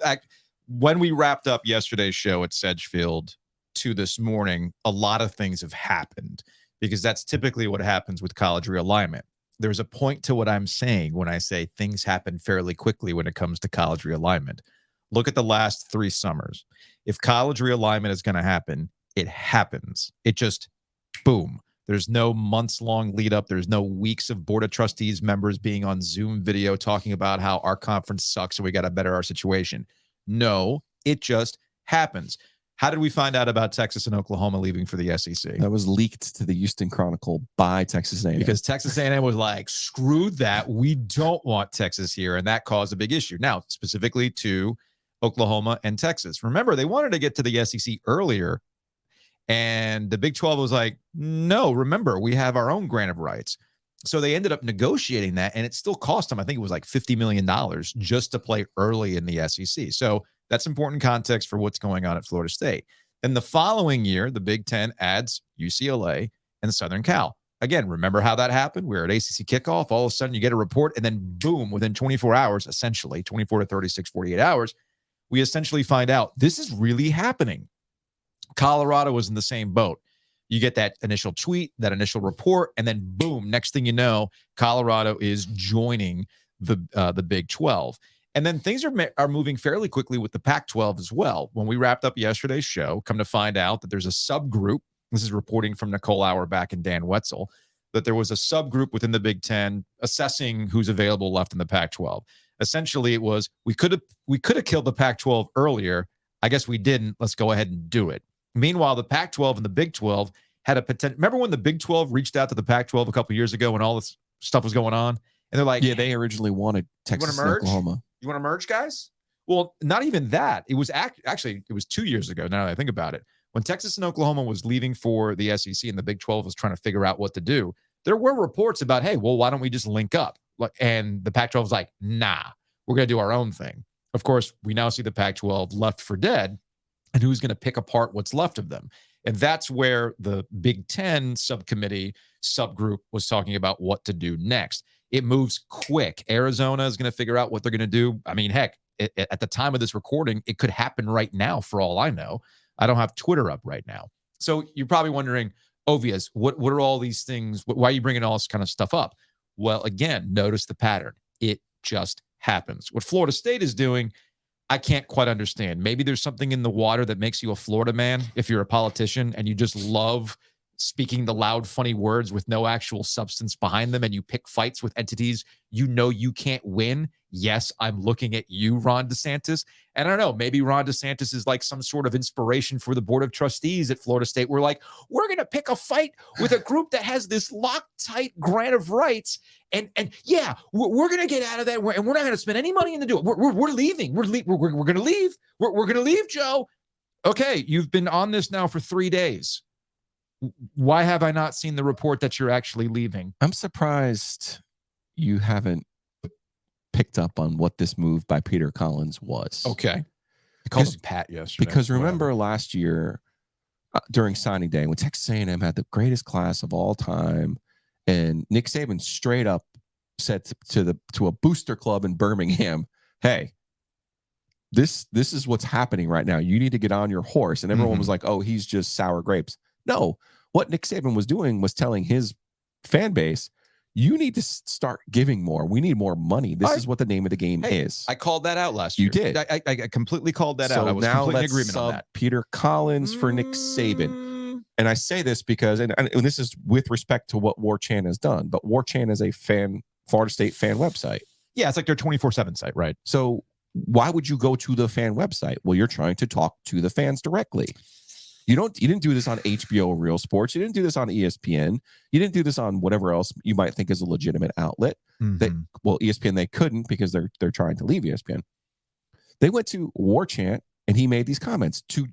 when we wrapped up yesterday's show at Sedgefield to this morning, a lot of things have happened because that's typically what happens with college realignment. There's a point to what I'm saying when I say things happen fairly quickly when it comes to college realignment. Look at the last 3 summers. If college realignment is going to happen, it happens. It just, boom. There's no months-long lead up. There's no weeks of Board of Trustees members being on Zoom video talking about how our conference sucks and we got to better our situation. No, it just happens. How did we find out about Texas and Oklahoma leaving for the SEC? That was leaked to the Houston Chronicle by Texas A&M. Because Texas A&M was like, screw that. We don't want Texas here. And that caused a big issue. Now, specifically to Oklahoma and Texas. Remember, they wanted to get to the SEC earlier. And the Big 12 was like, no, remember, we have our own grant of rights. So they ended up negotiating that, and it still cost them, I think it was like $50 million just to play early in the SEC. So that's important context for what's going on at Florida State. Then the following year, the Big 10 adds UCLA and Southern Cal. again, remember how that happened? We're at ACC kickoff. All of a sudden, you get a report, and then boom, within 24 hours, essentially 24 to 36, 48 hours, we essentially find out this is really happening. Colorado was in the same boat. You get that initial tweet, that initial report, and then boom, next thing you know, Colorado is joining the Big 12. And then things are moving fairly quickly with the Pac-12 as well. When we wrapped up yesterday's show, come to find out that there's a subgroup. This is reporting from Nicole Auerbach and Dan Wetzel, that there was a subgroup within the Big 10 assessing who's available left in the Pac-12. Essentially, it was we could have killed the Pac-12 earlier. I guess we didn't. Let's go ahead and do it. Meanwhile, the Pac-12 and the Big 12 had a potential. Remember when the Big 12 reached out to the Pac-12 a couple years ago when all this stuff was going on? And they're like, yeah, they originally wanted Texas and Oklahoma. You want to merge, guys? Well, not even that. It was actually, it was 2 years ago, now that I think about it. When Texas and Oklahoma was leaving for the SEC and the Big 12 was trying to figure out what to do, there were reports about, hey, well, why don't we just link up? And the Pac-12 was like, nah, we're going to do our own thing. Of course, we now see the Pac-12 left for dead. And who's going to pick apart what's left of them? And that's where the Big 10 subcommittee subgroup was talking about what to do next. It moves quick. Arizona is going to figure out what they're going to do. I mean, heck, at the time of this recording, it could happen right now for all I know. I don't have Twitter up right now. So you're probably wondering, OVIES, what are all these things? Why are you bringing all this kind of stuff up? Well, again, notice the pattern. It just happens. What Florida State is doing, I can't quite understand. Maybe there's something in the water that makes you a Florida man if you're a politician and you just love speaking the loud, funny words with no actual substance behind them, and you pick fights with entities you know you can't win. Yes, I'm looking at you, Ron DeSantis. And I don't know, maybe Ron DeSantis is like some sort of inspiration for the board of trustees at Florida State. We're like, we're going to pick a fight with a group that has this Loctite grant of rights. And yeah, we're going to get out of that. And we're not going to spend any money to do it. We're leaving. We're going to leave. We're going to leave, Joe. Okay, you've been on this now for 3 days. Why have I not seen the report that you're actually leaving? I'm surprised you haven't picked up on what this move by Peter Collins was. Okay. I called him Pat yesterday. Because remember last year during signing day when Texas A&M had the greatest class of all time, and Nick Saban straight up said to a booster club in Birmingham, hey, this is what's happening right now. You need to get on your horse. And everyone was like, oh, he's just sour grapes. No, what Nick Saban was doing was telling his fan base, you need to start giving more. We need more money. This is what the name of the game is. I called that out last year. You did. I completely called that out. I was completely in agreement on that. Peter Collins for Nick Saban. And I say this because, and this is with respect to what War Chant has done, but War Chant is a Florida State fan website. Yeah, it's like their 24/7 site, right? So why would you go to the fan website? Well, you're trying to talk to the fans directly. You didn't do this on HBO Real Sports. You didn't do this on ESPN. You didn't do this on whatever else you might think is a legitimate outlet. Well, ESPN, they couldn't because they're trying to leave ESPN. They went to War Chant and he made these comments to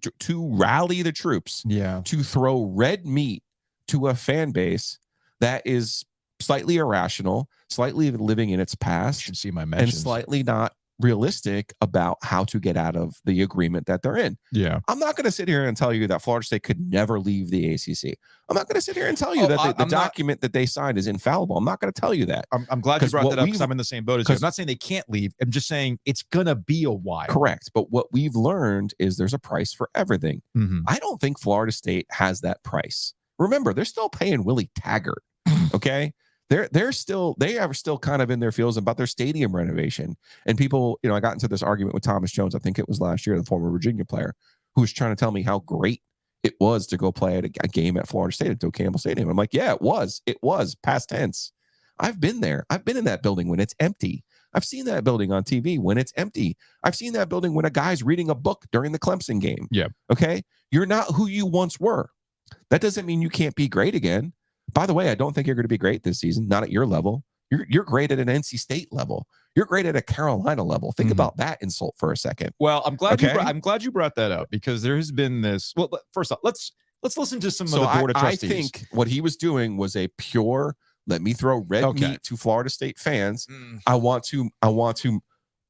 rally the troops. Yeah. To throw red meat to a fan base that is slightly irrational, slightly living in its past. Should see my mentions. And slightly not realistic about how to get out of the agreement that they're in. Yeah. I'm not going to sit here and tell you that Florida State could never leave the ACC. I'm not going to sit here and tell you that the document that they signed is infallible. I'm not going to tell you that. I'm glad you brought that up because I'm in the same boat as you. I'm not saying they can't leave. I'm just saying it's going to be a while. Correct. But what we've learned is there's a price for everything. I don't think Florida State has that price. Remember, they're still paying Willie Taggart. Okay. They are still kind of in their feels about their stadium renovation. And people, I got into this argument with Thomas Jones, I think it was last year, the former Virginia player, who was trying to tell me how great it was to go play at a game at Florida State at Doak Campbell Stadium. I'm like, yeah, it was past tense. I've been there. I've been in that building when it's empty. I've seen that building on TV when it's empty. I've seen that building when a guy's reading a book during the Clemson game. Yeah. Okay. You're not who you once were. That doesn't mean you can't be great again. By the way, I don't think you're going to be great this season. Not at your level. You're great at an NC State level. You're great at a Carolina level. Think about that insult for a second. Well, I'm glad you brought that up because there has been this. Well, first off, let's listen to some of the board of trustees. I think what he was doing was a pure. Let me throw red meat to Florida State fans. I want to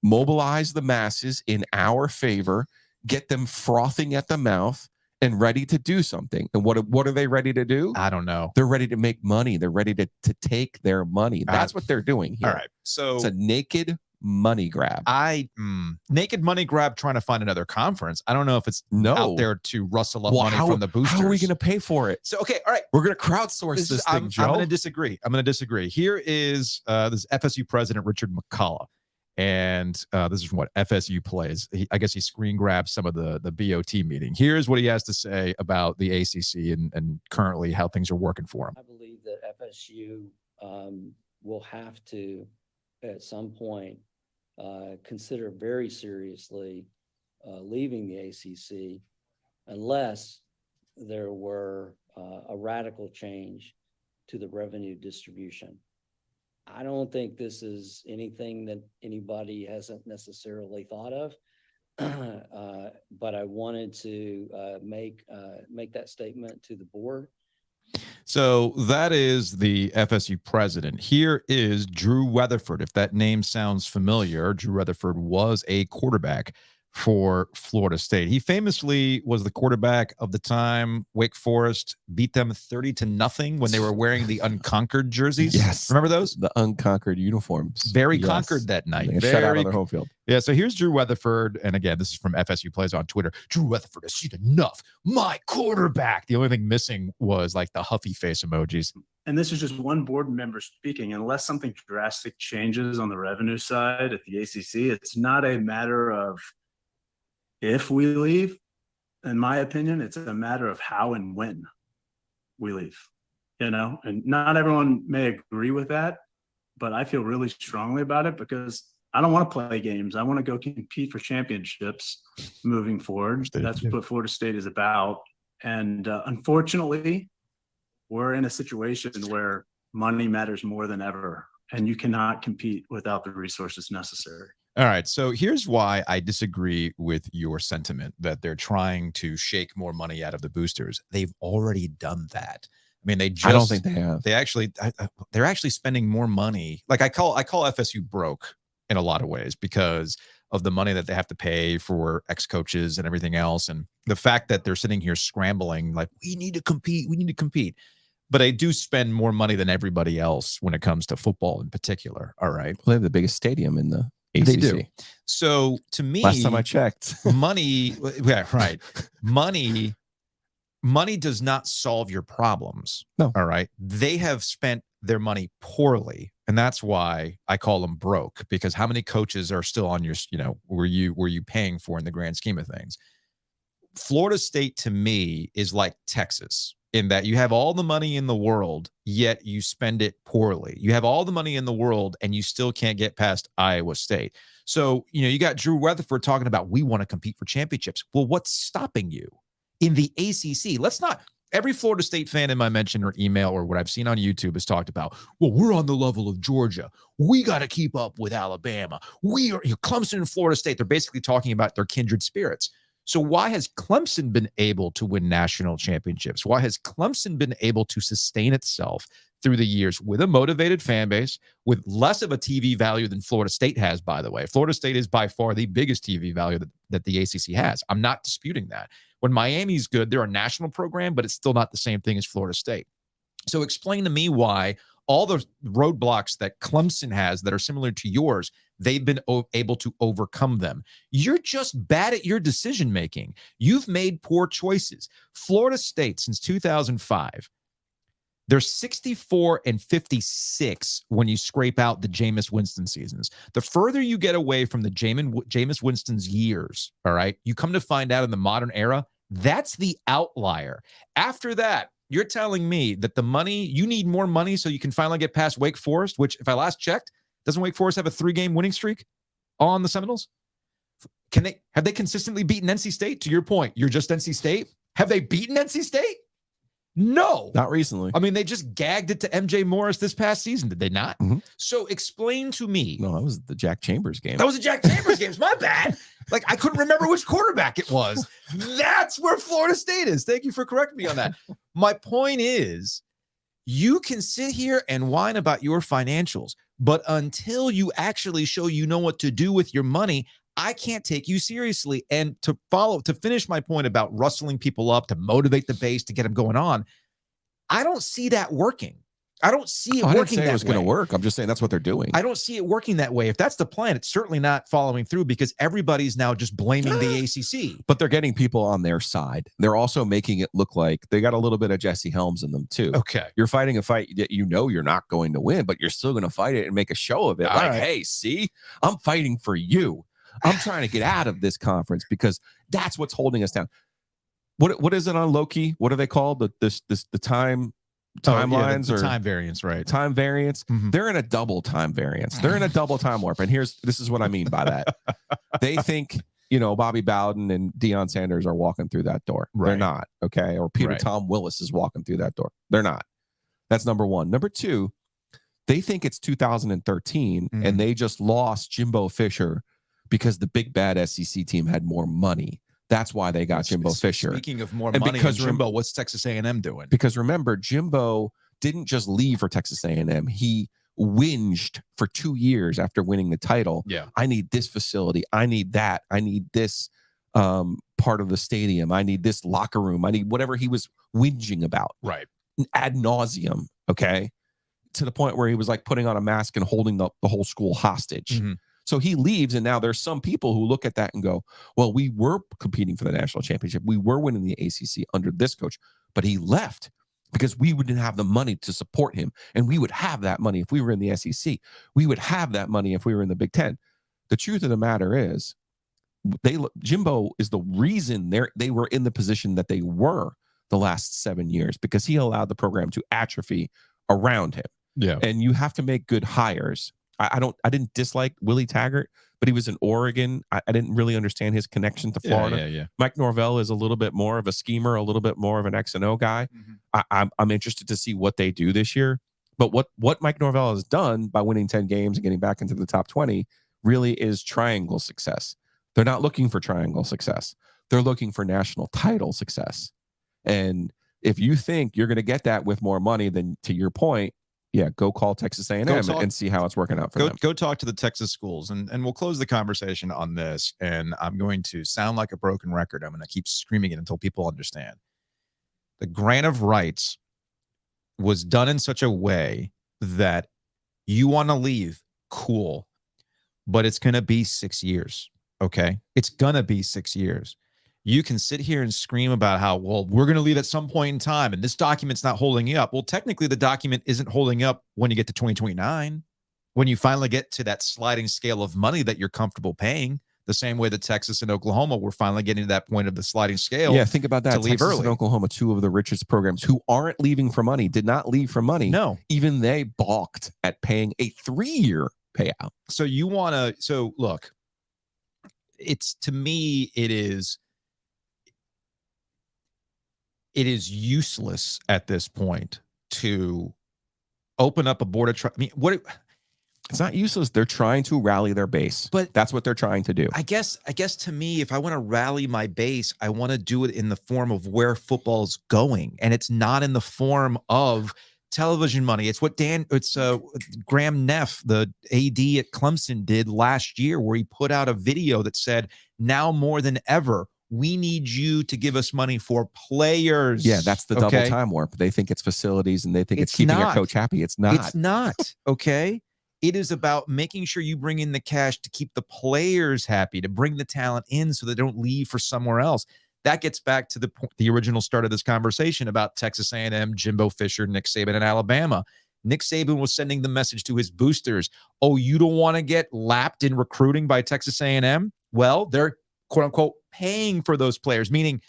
mobilize the masses in our favor, get them frothing at the mouth, and ready to do something. And what are they ready to do? I don't know. They're ready to make money. They're ready to take their money. That's what they're doing here. All right. So it's a naked money grab. Naked money grab trying to find another conference. I don't know if it's out there to rustle up money from the boosters. How are we going to pay for it? So, okay. All right. We're going to crowdsource this thing, Joe. I'm going to disagree. Here is this FSU president, Richard McCullough. And this is from what FSU plays. I guess he screen grabbed some of the BOT meeting. Here's what he has to say about the ACC and currently how things are working for him. I believe that FSU will have to, at some point, consider very seriously leaving the ACC unless there were a radical change to the revenue distribution. I don't think this is anything that anybody hasn't necessarily thought of, but I wanted to make that statement to the board. So that is the FSU president. Here is Drew Weatherford. If that name sounds familiar, Drew Weatherford was a quarterback for Florida State. He famously was the quarterback of the time Wake Forest beat them 30-0 when they were wearing the unconquered jerseys. Yes. Remember those? The unconquered uniforms. Very conquered that night. They shut out on their home field. Yeah, so here's Drew Weatherford. And again, this is from FSU Plays on Twitter. Drew Weatherford has seen enough. My quarterback. The only thing missing was like the huffy face emojis. And this is just one board member speaking. Unless something drastic changes on the revenue side at the ACC, it's not a matter of if we leave. In my opinion, it's a matter of how and when we leave, and not everyone may agree with that, but I feel really strongly about it because I don't want to play games. I want to go compete for championships moving forward. That's what Florida State is about. And unfortunately, we're in a situation where money matters more than ever, and you cannot compete without the resources necessary. All right, so here's why I disagree with your sentiment that they're trying to shake more money out of the boosters. They've already done that. I mean, I don't think they have. They're actually spending more money. Like I call FSU broke in a lot of ways because of the money that they have to pay for ex-coaches and everything else, and the fact that they're sitting here scrambling like we need to compete. But they do spend more money than everybody else when it comes to football in particular. All right, well, they have the biggest stadium in the ACC. They do. So to me, last time I checked, money does not solve your problems. No. All right. They have spent their money poorly. And that's why I call them broke, because how many coaches are still on your, were you paying for in the grand scheme of things? Florida State to me is like Texas, in that you have all the money in the world, yet you spend it poorly. You have all the money in the world, and you still can't get past Iowa State. So, you got Drew Weatherford talking about we want to compete for championships. Well, what's stopping you in the ACC? Let's not. Every Florida State fan in my mention or email or what I've seen on YouTube has talked about, well, we're on the level of Georgia. We got to keep up with Alabama. We are Clemson and Florida State. They're basically talking about their kindred spirits. So why has Clemson been able to win national championships? Why has Clemson been able to sustain itself through the years with a motivated fan base, with less of a TV value than Florida State has, by the way? Florida State is by far the biggest TV value that the ACC has. I'm not disputing that. When Miami's good, they're a national program, but it's still not the same thing as Florida State. So explain to me why all the roadblocks that Clemson has that are similar to yours, they've been able to overcome them. You're just bad at your decision-making. You've made poor choices. Florida State, since 2005, they're 64-56 when you scrape out the Jameis Winston seasons. The further you get away from the Jameis Winston's years, all right, you come to find out in the modern era, that's the outlier. After that, you're telling me that you need more money so you can finally get past Wake Forest, which, if I last checked, doesn't Wake Forest have a 3-game winning streak on the Seminoles? Have they consistently beaten NC State? To your point, you're just NC State. Have they beaten NC State? No. Not recently. I mean, they just gagged it to MJ Morris this past season, did they not? Mm-hmm. So explain to me. No, that was the Jack Chambers game. That was a Jack Chambers game. It's my bad. Like, I couldn't remember which quarterback it was. That's where Florida State is. Thank you for correcting me on that. My point is, you can sit here and whine about your financials, but until you actually show you know what to do with your money, I can't take you seriously. And to finish my point about rustling people up, to motivate the base, to get them going on, I don't see that working. I don't see it I didn't working say that it was going to work. I'm just saying that's what they're doing. I don't see it working that way. If that's the plan, it's certainly not following through because everybody's now just blaming the ACC. But they're getting people on their side. They're also making it look like they got a little bit of Jesse Helms in them too. Okay. You're fighting a fight that you know you're not going to win, but you're still going to fight it and make a show of it. All Like, right. hey, see, I'm fighting for you. I'm trying to get out of this conference because that's what's holding us down. What is it on Loki? What are they called? The timelines the or time variance, right? time variance. Mhm. They're in a double time variance. They're in a double time warp. And this is what I mean by that. They think, Bobby Bowden and Deion Sanders are walking through that door. They're Right. not. Okay. Or Peter Right. Tom Willis is walking through that door. They're not. That's number one. Number two, they think it's 2013 and they just lost Jimbo Fisher because the big bad SEC team had more money. That's why they got Jimbo Fisher. Speaking of more And money, because Jimbo, what's Texas A&M doing? Because remember, Jimbo didn't just leave for Texas A&M. He whinged for 2 years after winning the title. Yeah. I need this facility. I need that. I need this part of the stadium. I need this locker room. I need whatever he was whinging about. Right. Ad nauseum. Okay. To the point where he was like putting on a mask and holding the whole school hostage. Mhm. So he leaves, and now there's some people who look at that and go, well, we were competing for the national championship. We were winning the ACC under this coach, but he left because we wouldn't have the money to support him. And we would have that money if we were in the SEC. We would have that money if we were in the Big Ten. The truth of the matter is, Jimbo is the reason they were in the position that they were the last 7 years, because he allowed the program to atrophy around him. Yeah. And you have to make good hires. I didn't dislike Willie Taggart, but he was in Oregon. I didn't really understand his connection to Florida. Yeah. Mike Norvell is a little bit more of a schemer, a little bit more of an X&O guy. I'm interested to see what they do this year. But what Mike Norvell has done by winning 10 games and getting back into the top 20 really is triangle success. They're not looking for triangle success. They're looking for national title success. And if you think you're going to get that with more money, then to your point, yeah, go call Texas A&M and see how it's working out for them. Go talk to the Texas schools, and we'll close the conversation on this. And I'm going to sound like a broken record. I'm going to keep screaming it until people understand. The grant of rights was done in such a way that you want to leave, cool, but it's going to be 6 years, okay? It's going to be 6 years. You can sit here and scream about how, well, we're going to leave at some point in time and this document's not holding you up. Well, technically the document isn't holding up when you get to 2029, when you finally get to that sliding scale of money that you're comfortable paying, the same way that Texas and Oklahoma were finally getting to that point of the sliding scale. Yeah, think about that. To leave Texas early. and Oklahoma, two of the richest programs who aren't leaving for money, did not leave for money. No. Even they balked at paying a 3-year payout. So you want to, so look, it's, to me, it is useless at this point to open up a board of I mean, it's not useless. They're trying to rally their base, but that's what they're trying to do. I guess to me, if I want to rally my base, I want to do it in the form of where football is going, and it's not in the form of television money. It's what Graham Neff, the AD at Clemson, did last year, where he put out a video that said, now more than ever, we need you to give us money for players. Yeah, that's the double time warp. They think it's facilities and they think it's keeping a coach happy. It's not. It's not. Okay. It is about making sure you bring in the cash to keep the players happy, to bring the talent in so they don't leave for somewhere else. That gets back to the original start of this conversation about Texas A&M, Jimbo Fisher, Nick Saban, and Alabama. Nick Saban was sending the message to his boosters, oh, you don't want to get lapped in recruiting by Texas A&M? Well, they're quote unquote paying for those players, meaning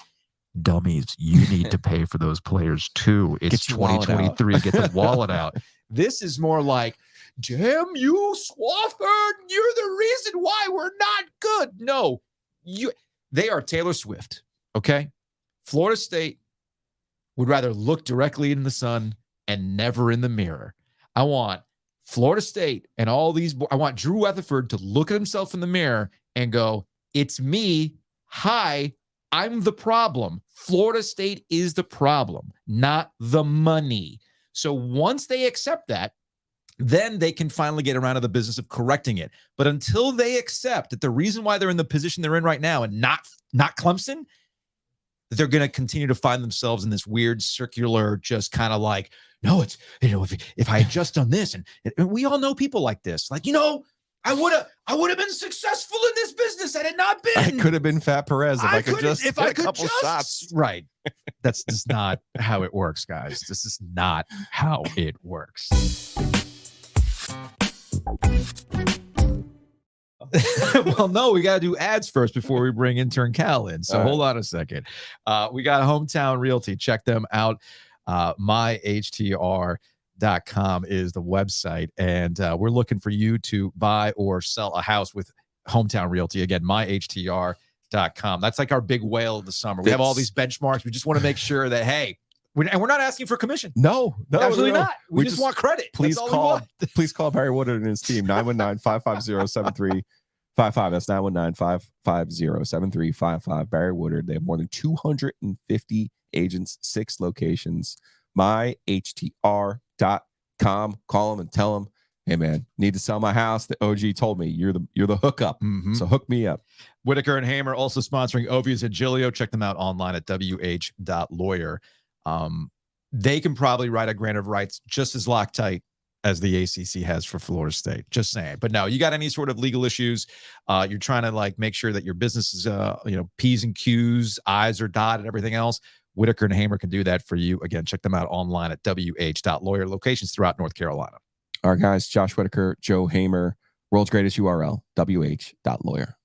dummies, you need to pay for those players too. It's 2023. Get the wallet out. This is more like, damn you, Swafford, you're the reason why we're not good. No, they are Taylor Swift. Okay. Florida State would rather look directly in the sun and never in the mirror. I want Florida State and all these, I want Drew Weatherford to look at himself in the mirror and go, it's me. Hi, I'm the problem. Florida State is the problem, not the money. So once they accept that, then they can finally get around to the business of correcting it. But until they accept that the reason why they're in the position they're in right now and not Clemson, they're going to continue to find themselves in this weird circular, just kind of like, no, it's, if I had just done this, and we all know people like this, like, I would have been successful in this business had it not been. I could have been Fat Perez if I could just hit a couple shots. Right. That's just not how it works, guys. This is not how it works. Well, no, we got to do ads first before we bring Intern Cal in. So hold on a second. We got Hometown Realty. Check them out. myhtr.com is the website. And we're looking for you to buy or sell a house with Hometown Realty. Again, myhtr.com. That's like our big whale of the summer. We have all these benchmarks. We just want to make sure that, hey, and we're not asking for commission. No, absolutely no. not. We just want credit. Please call Barry Woodard and his team, 919-550-7355. That's 919-550-7355. Barry Woodard. They have more than 250 agents, 6 locations. myhtr.com. Call them and tell them, hey man, need to sell my house. The OG told me you're the hookup. So hook me up. Whitaker and Hamer also sponsoring OVIES GIGLIO. Check them out online at wh.lawyer. They can probably write a grant of rights just as Loctite as the ACC has for Florida State. Just saying. But no, you got any sort of legal issues, you're trying to like make sure that your business is, P's and Q's, I's are dotted, everything else. Whitaker and Hamer can do that for you. Again, check them out online at wh.lawyer, locations throughout North Carolina. Our guys, Josh Whitaker, Joe Hamer, world's greatest URL, wh.lawyer.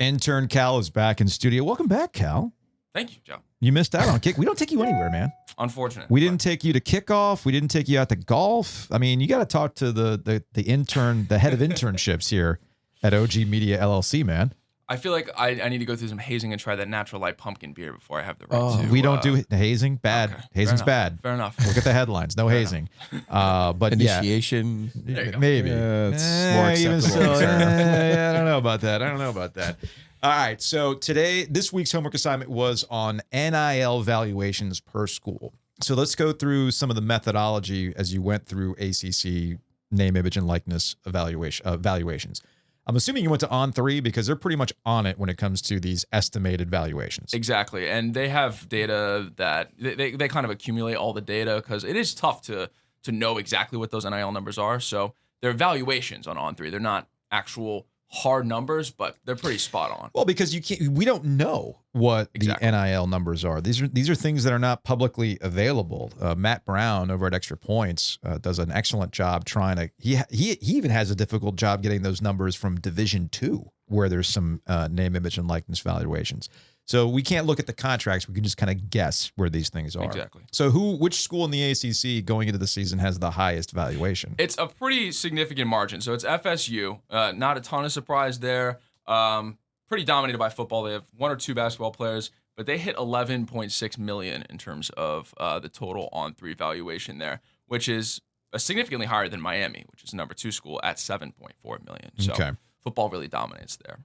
Intern Cal is back in studio. Welcome back, Cal. Thank you, Joe. You missed out on kick. We don't take you anywhere, man. Unfortunate. We didn't take you to kickoff. We didn't take you out to golf. I mean, you got to talk to the intern, the head of internships here at OG Media LLC, man. I feel like I need to go through some hazing and try that natural light pumpkin beer before I have the right to. We don't do hazing. Bad. Okay, Hazing's bad. Fair enough. Look at the headlines. No hazing. But Initiation. yeah, maybe. It's more acceptable. I don't know about that. All right. So this week's homework assignment was on NIL valuations per school. So let's go through some of the methodology as you went through ACC name, image, and likeness valuations. I'm assuming you went to On3 because they're pretty much on it when it comes to these estimated valuations. Exactly. And they have data that they kind of accumulate all the data because it is tough to know exactly what those NIL numbers are. So they're valuations on On3. They're not actual hard numbers, but they're pretty spot on. Well, because we don't know what Exactly. the NIL numbers are. These are things that are not publicly available. Matt Brown over at Extra Points does an excellent job trying to. He even has a difficult job getting those numbers from Division II, where there's some name, image, and likeness valuations. So we can't look at the contracts. We can just kind of guess where these things are. Exactly. So which school in the ACC going into the season has the highest valuation? It's a pretty significant margin. So it's FSU. Not a ton of surprise there. Pretty dominated by football. They have 1 or 2 basketball players, but they hit $11.6 million in terms of the total On3 valuation there, which is significantly higher than Miami, which is the number 2 school at $7.4 million. So football really dominates there.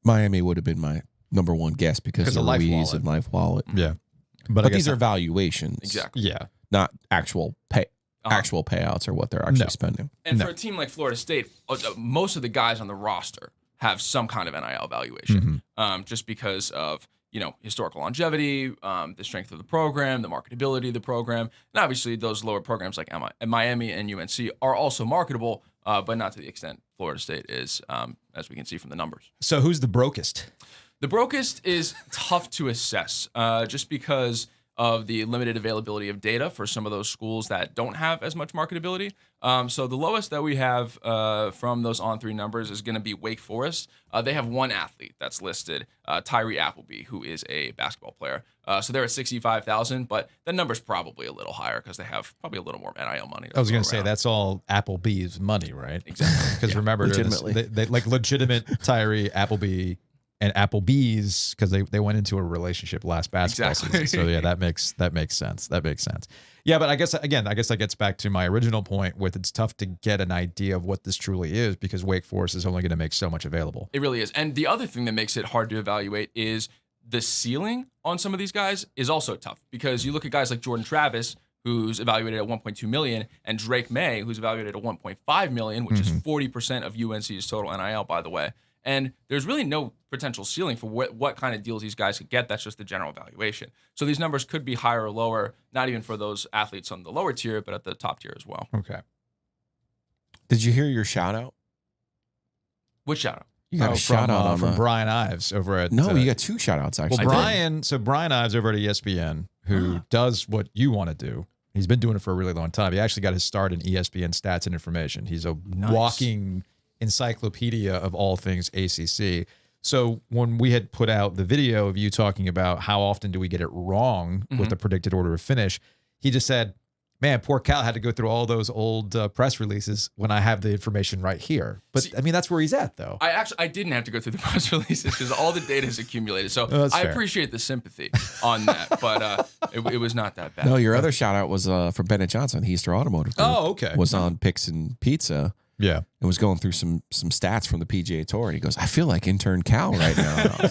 Miami would have been my number 1 guess because of Louise and Life Wallet. Yeah. But these are valuations. Exactly. Yeah. Not actual actual payouts or what they're actually spending. And for a team like Florida State, most of the guys on the roster have some kind of NIL valuation, just because of historical longevity, the strength of the program, the marketability of the program, and obviously those lower programs like Miami and UNC are also marketable, but not to the extent Florida State is, as we can see from the numbers. So who's the brokest? The brokest is tough to assess, just because of the limited availability of data for some of those schools that don't have as much marketability. So the lowest that we have from those On3 numbers is going to be Wake Forest. They have 1 athlete that's listed, Tyree Appleby, who is a basketball player. So they're at 65,000, but that number's probably a little higher because they have probably a little more NIL money. I was going to say that's all Applebee's money, right? Exactly. Because remember, legitimately. they like legitimate Tyree Appleby and Applebee's, because they went into a relationship last basketball season. So yeah, that makes sense. Yeah, but I guess that gets back to my original point with it's tough to get an idea of what this truly is because Wake Forest is only going to make so much available. It really is. And the other thing that makes it hard to evaluate is the ceiling on some of these guys is also tough because you look at guys like Jordan Travis, who's evaluated at 1.2 million, and Drake May, who's evaluated at 1.5 million, which is 40% of UNC's total NIL, by the way. And there's really no potential ceiling for what kind of deals these guys could get. That's just the general valuation. So these numbers could be higher or lower, not even for those athletes on the lower tier, but at the top tier as well. Okay. Did you hear your shout out? Which shout out? You got a shout out on from Brian Ives over at No, you got 2 shout outs actually. Well, Brian Ives over at ESPN, who does what you want to do. He's been doing it for a really long time. He actually got his start in ESPN stats and information. He's a walking encyclopedia of all things ACC. So when we had put out the video of you talking about how often do we get it wrong with the predicted order of finish, he just said, man, poor Cal had to go through all those old press releases when I have the information right here. But I mean, that's where he's at, though. I didn't have to go through the press releases because all the data is accumulated. So I appreciate the sympathy on that, but it was not that bad. No, your other shout out was for Bennett Johnson, Easter Automotive Group. Oh, okay. Was on Picks and Pizza. Yeah. And was going through some stats from the PGA Tour. And he goes, I feel like Intern Cal right now.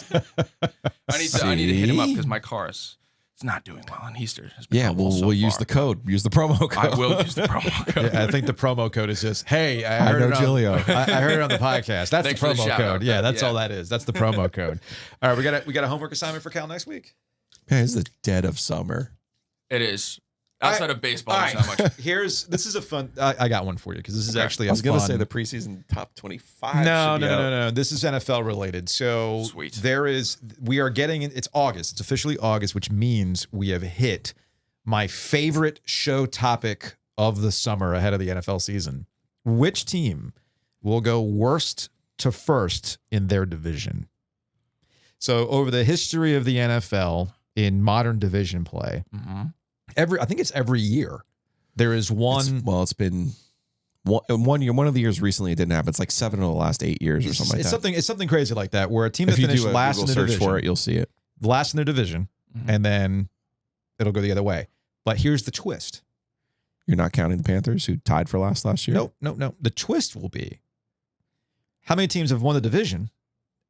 I need to hit him up because my car is not doing well on Easter. We'll use the code. Use the promo code. I will use the promo code. Yeah, I think the promo code is just, hey, I know Giglio. I heard it on the podcast. That's Thanks the for the promo shout code. out. Yeah, that's all that is. That's the promo code. All right, we got a homework assignment for Cal next week. Man, it's the dead of summer. It is. Outside of baseball, All there's right. not much. This is a fun. I got one for you because this is actually. I was going to say the preseason top 25. No. This is NFL related. So Sweet. We are getting. It's August. It's officially August, which means we have hit my favorite show topic of the summer ahead of the NFL season. Which team will go worst to first in their division? So over the history of the NFL in modern division play. I think it's every year. There is one. It's been one year. One of the years recently it didn't happen. It's like 7 of the last 8 years or something like that. It's something crazy like that, where a team If that you finished do a last in Google the search division, for it, you'll see it. last in their division, and then it'll go the other way. But here's the twist. You're not counting the Panthers who tied for last year? No. The twist will be how many teams have won the division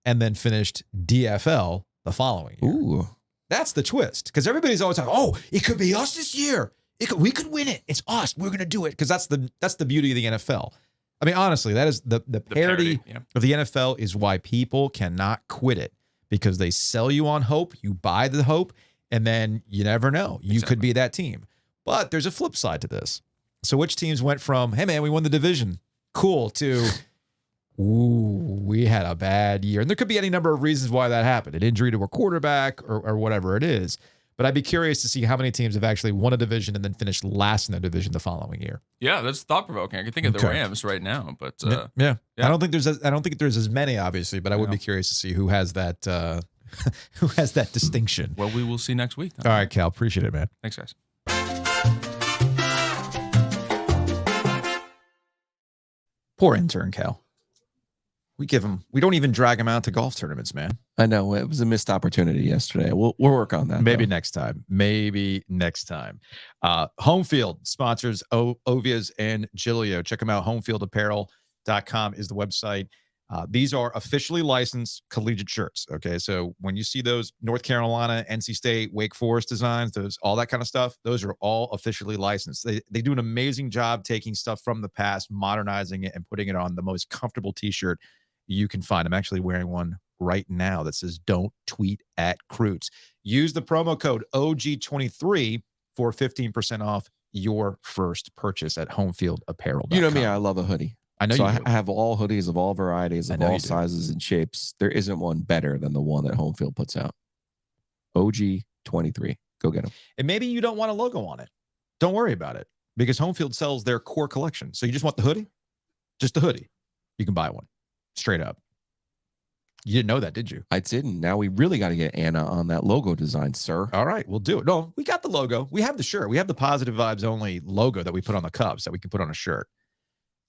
and then finished DFL the following year. Ooh. That's the twist, because everybody's always like, "Oh, it could be us this year. We could win it. It's us. We're going to do it." Because that's the beauty of the NFL. I mean, honestly, that is the parity of the NFL is why people cannot quit it, because they sell you on hope. You buy the hope, and then you never know. You could be that team. But there's a flip side to this. So which teams went from, "Hey man, we won the division, cool," to, "Ooh, we had a bad year." And there could be any number of reasons why that happened. An injury to a quarterback or whatever it is. But I'd be curious to see how many teams have actually won a division and then finished last in their division the following year. Yeah, that's thought-provoking. I can think of the Rams right now, but yeah. I don't think there's as many, obviously, but I would be curious to see who has that who has that distinction. Well, we will see next week then. All right, Cal, appreciate it, man. Thanks, guys. Poor intern Cal. We don't even drag him out to golf tournaments, man. I know it was a missed opportunity yesterday. We'll work on that. Maybe next time. Home Field sponsors OVIES and Giglio. Check them out. Homefieldapparel.com is the website. These are officially licensed collegiate shirts. Okay, so when you see those North Carolina, NC State, Wake Forest designs, all that kind of stuff, those are all officially licensed. They do an amazing job taking stuff from the past, modernizing it, and putting it on the most comfortable T-shirt you can find. I'm actually wearing one right now that says "Don't tweet at Croots." Use the promo code OG23 for 15% off your first purchase at homefieldapparel.com. You know me, I love a hoodie. I know so you do. I have all hoodies of all varieties, of all sizes and shapes. There isn't one better than the one that Home Field puts out. OG23. Go get them. And maybe you don't want a logo on it. Don't worry about it, because Home Field sells their core collection. So you just want the hoodie? Just the hoodie. You can buy one. Straight up. You didn't know that, did you? I didn't. Now we really got to get Anna on that logo design, sir. All right, we'll do it. No, we got the logo. We have the shirt. We have the Positive Vibes Only logo that we put on the cups that we can put on a shirt.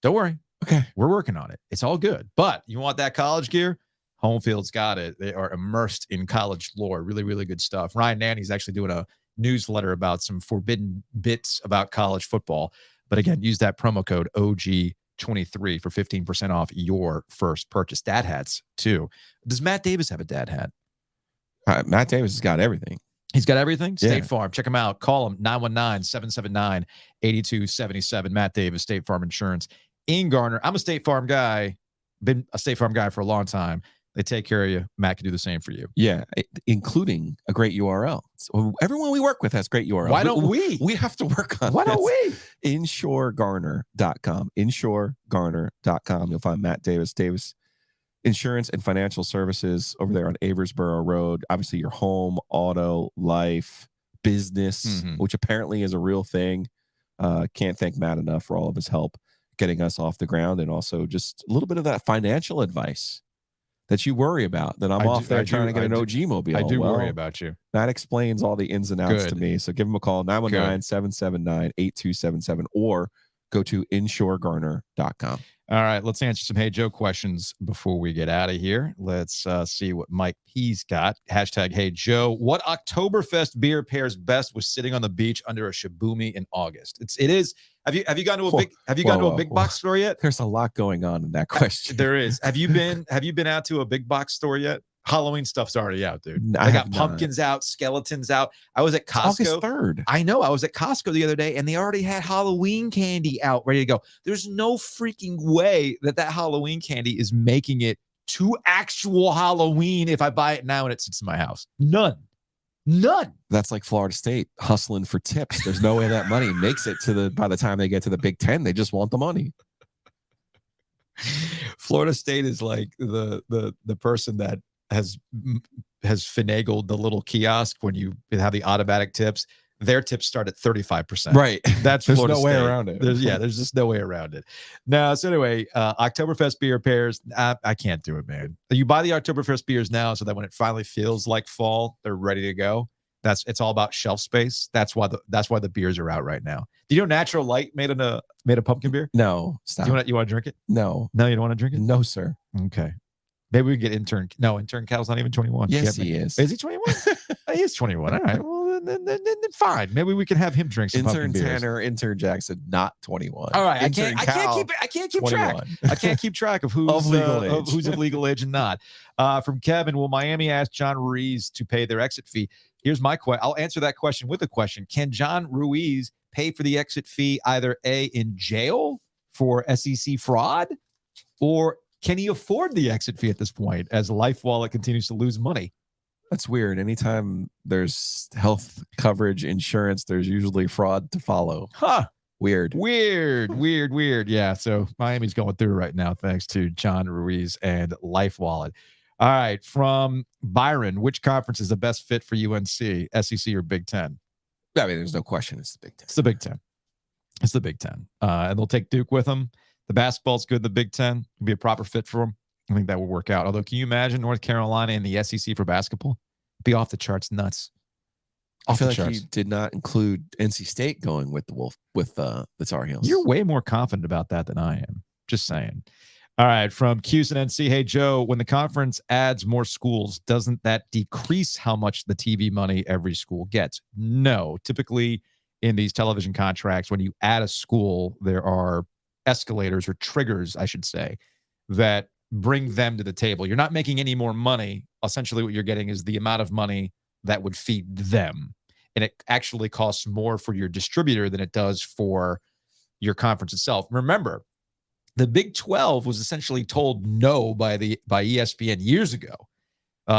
Don't worry. Okay. We're working on it. It's all good. But you want that college gear? Home Field's got it. They are immersed in college lore. Really, really good stuff. Ryan Nanny's actually doing a newsletter about some forbidden bits about college football. But again, use that promo code OG23 for 15% off your first purchase. Dad hats, too. Does Matt Davis have a dad hat? Matt Davis has got everything. He's got everything. State Yeah. Farm. Check him out. Call him 919-779-8277. Matt Davis, State Farm Insurance in Garner. I'm a State Farm guy. Been a State Farm guy for a long time. They take care of you. Matt can do the same for you. Yeah, including a great URL. So everyone we work with has great URLs. Why don't we? We have to work on Why this. don't we? InsureGarner.com. InsureGarner.com. You'll find Matt Davis Insurance and Financial Services over there on Aversboro Road. Obviously, your home, auto, life, business, which apparently is a real thing. Can't thank Matt enough for all of his help getting us off the ground, and also just a little bit of that financial advice that you worry about, that I'm off there trying to get an OG mobile. I do worry about you. That explains all the ins and outs Good. to me. So give him a call, 919-779-8277, or go to InsureGarner.com. All right, let's answer some Hey Joe questions before we get out of here. Let's see what Mike P's got. Hashtag Hey Joe. What Oktoberfest beer pairs best with sitting on the beach under a Shibumi in August? It is. Have you gone to a big box store yet? There's a lot going on in that question. There is. Have you been out to a big box store yet? Halloween stuff's already out, dude. I They got have pumpkins out, skeletons out. I was at Costco. August 3rd. I know. I was at Costco the other day, and they already had Halloween candy out, ready to go. There's no freaking way that Halloween candy is making it to actual Halloween if I buy it now and it sits in my house. None. That's like Florida State hustling for tips. There's no way that money makes it to by the time they get to the Big Ten. They just want the money. Florida State is like the person that has finagled the little kiosk when you have the automatic tips. Their tips start at 35%. Right. That's There's Florida no way State. around it. There's just no way around it. Now, so anyway, Oktoberfest beer pairs. I can't do it, man. You buy the Oktoberfest beers now so that when it finally feels like fall, they're ready to go. It's all about shelf space. That's why the beers are out right now. Do you know Natural Light made a pumpkin beer? No, stop. You want to drink it? No, No, you don't want to drink it? no, sir. Okay. Maybe we can get Intern. No, Intern Cal's not even 21. Yes, he is. Is he 21? He is 21. All right. Well, then fine. Maybe we can have him drink some Intern pumpkin beers. Intern Jackson, not 21. All right. Intern I Cal, can't keep track. 21. I can't keep track of who's Of legal age. who's of legal age and not. From Kevin, will Miami ask John Ruiz to pay their exit fee? Here's my question. I'll answer that question with a question. Can John Ruiz pay for the exit fee either A, in jail for SEC fraud, or can he afford the exit fee at this point as Life Wallet continues to lose money? That's weird. Anytime there's health coverage, insurance, there's usually fraud to follow. Huh. Weird. Yeah. So Miami's going through right now, thanks to John Ruiz and Life Wallet. All right. From Byron, which conference is the best fit for UNC, SEC or Big Ten? I mean, there's no question. It's the Big Ten. It's the Big Ten. It's the Big Ten. And they'll take Duke with them. The basketball's good. The Big Ten can be a proper fit for them. I think that will work out. Although, can you imagine North Carolina and the SEC for basketball? Be off the charts nuts. I feel like you did not include NC State going with the Tar Heels. You're way more confident about that than I am. Just saying. All right. From Q's and NC. Hey, Joe, when the conference adds more schools, doesn't that decrease how much the TV money every school gets? No. Typically, in these television contracts, when you add a school, there are escalators or triggers, I should say, that bring them to the table. You're not making any more money. Essentially, what you're getting is the amount of money that would feed them. And it actually costs more for your distributor than it does for your conference itself. Remember, the Big 12 was essentially told no by ESPN years ago.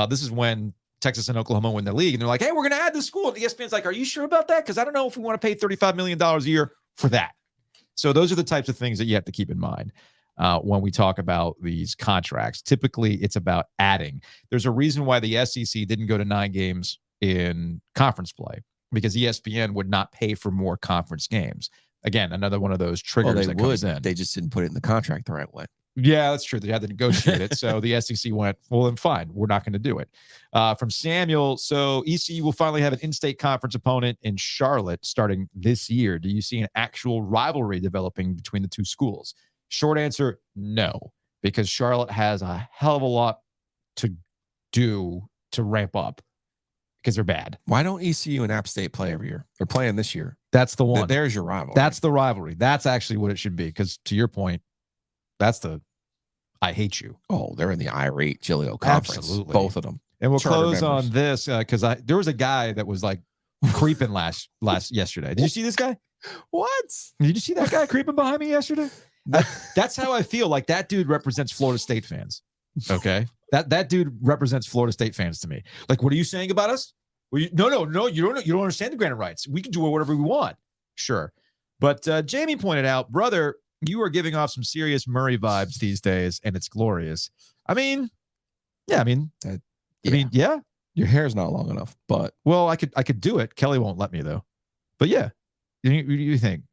This is when Texas and Oklahoma win the league, and they're like, hey, we're going to add this school. And ESPN's like, are you sure about that? Because I don't know if we want to pay $35 million a year for that. So those are the types of things that you have to keep in mind when we talk about these contracts. Typically, it's about adding. There's a reason why the SEC didn't go to 9 games in conference play, because ESPN would not pay for more conference games. Again, another one of those triggers that comes in. They just didn't put it in the contract the right way. Yeah, that's true. They had to negotiate it. So the SEC went, well, then fine. We're not going to do it. From Samuel, so ECU will finally have an in-state conference opponent in Charlotte starting this year. Do you see an actual rivalry developing between the two schools? Short answer, no, because Charlotte has a hell of a lot to do to ramp up because they're bad. Why don't ECU and App State play every year? They're playing this year. That's the one. There's your rivalry. That's the rivalry. That's actually what it should be, because to your point, that's the I hate you. Oh, they're in the irate Giglio conference. Absolutely. Both of them. And we'll Charter close members. on this because there was a guy that was like creeping yesterday. Did you see this guy? What? Did you see that guy creeping behind me yesterday? That's how I feel. Like that dude represents Florida State fans. Okay, that dude represents Florida State fans to me. Like, what are you saying about us? Well, no. You don't understand the granted rights. We can do whatever we want. Sure, but Jamie pointed out, brother, you are giving off some serious Murray vibes these days, and it's glorious. I mean, yeah. Your hair's not long enough, but Well, I could do it. Kelly won't let me though. But yeah, you think?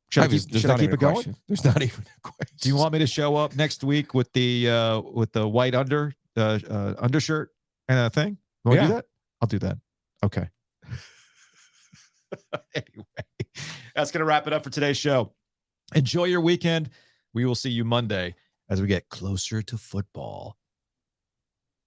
Should I keep it going? There's not even a question. Do you want me to show up next week with the white undershirt and a thing? You want to do that? I'll do that. Okay. Anyway, that's going to wrap it up for today's show. Enjoy your weekend. We will see you Monday as we get closer to football.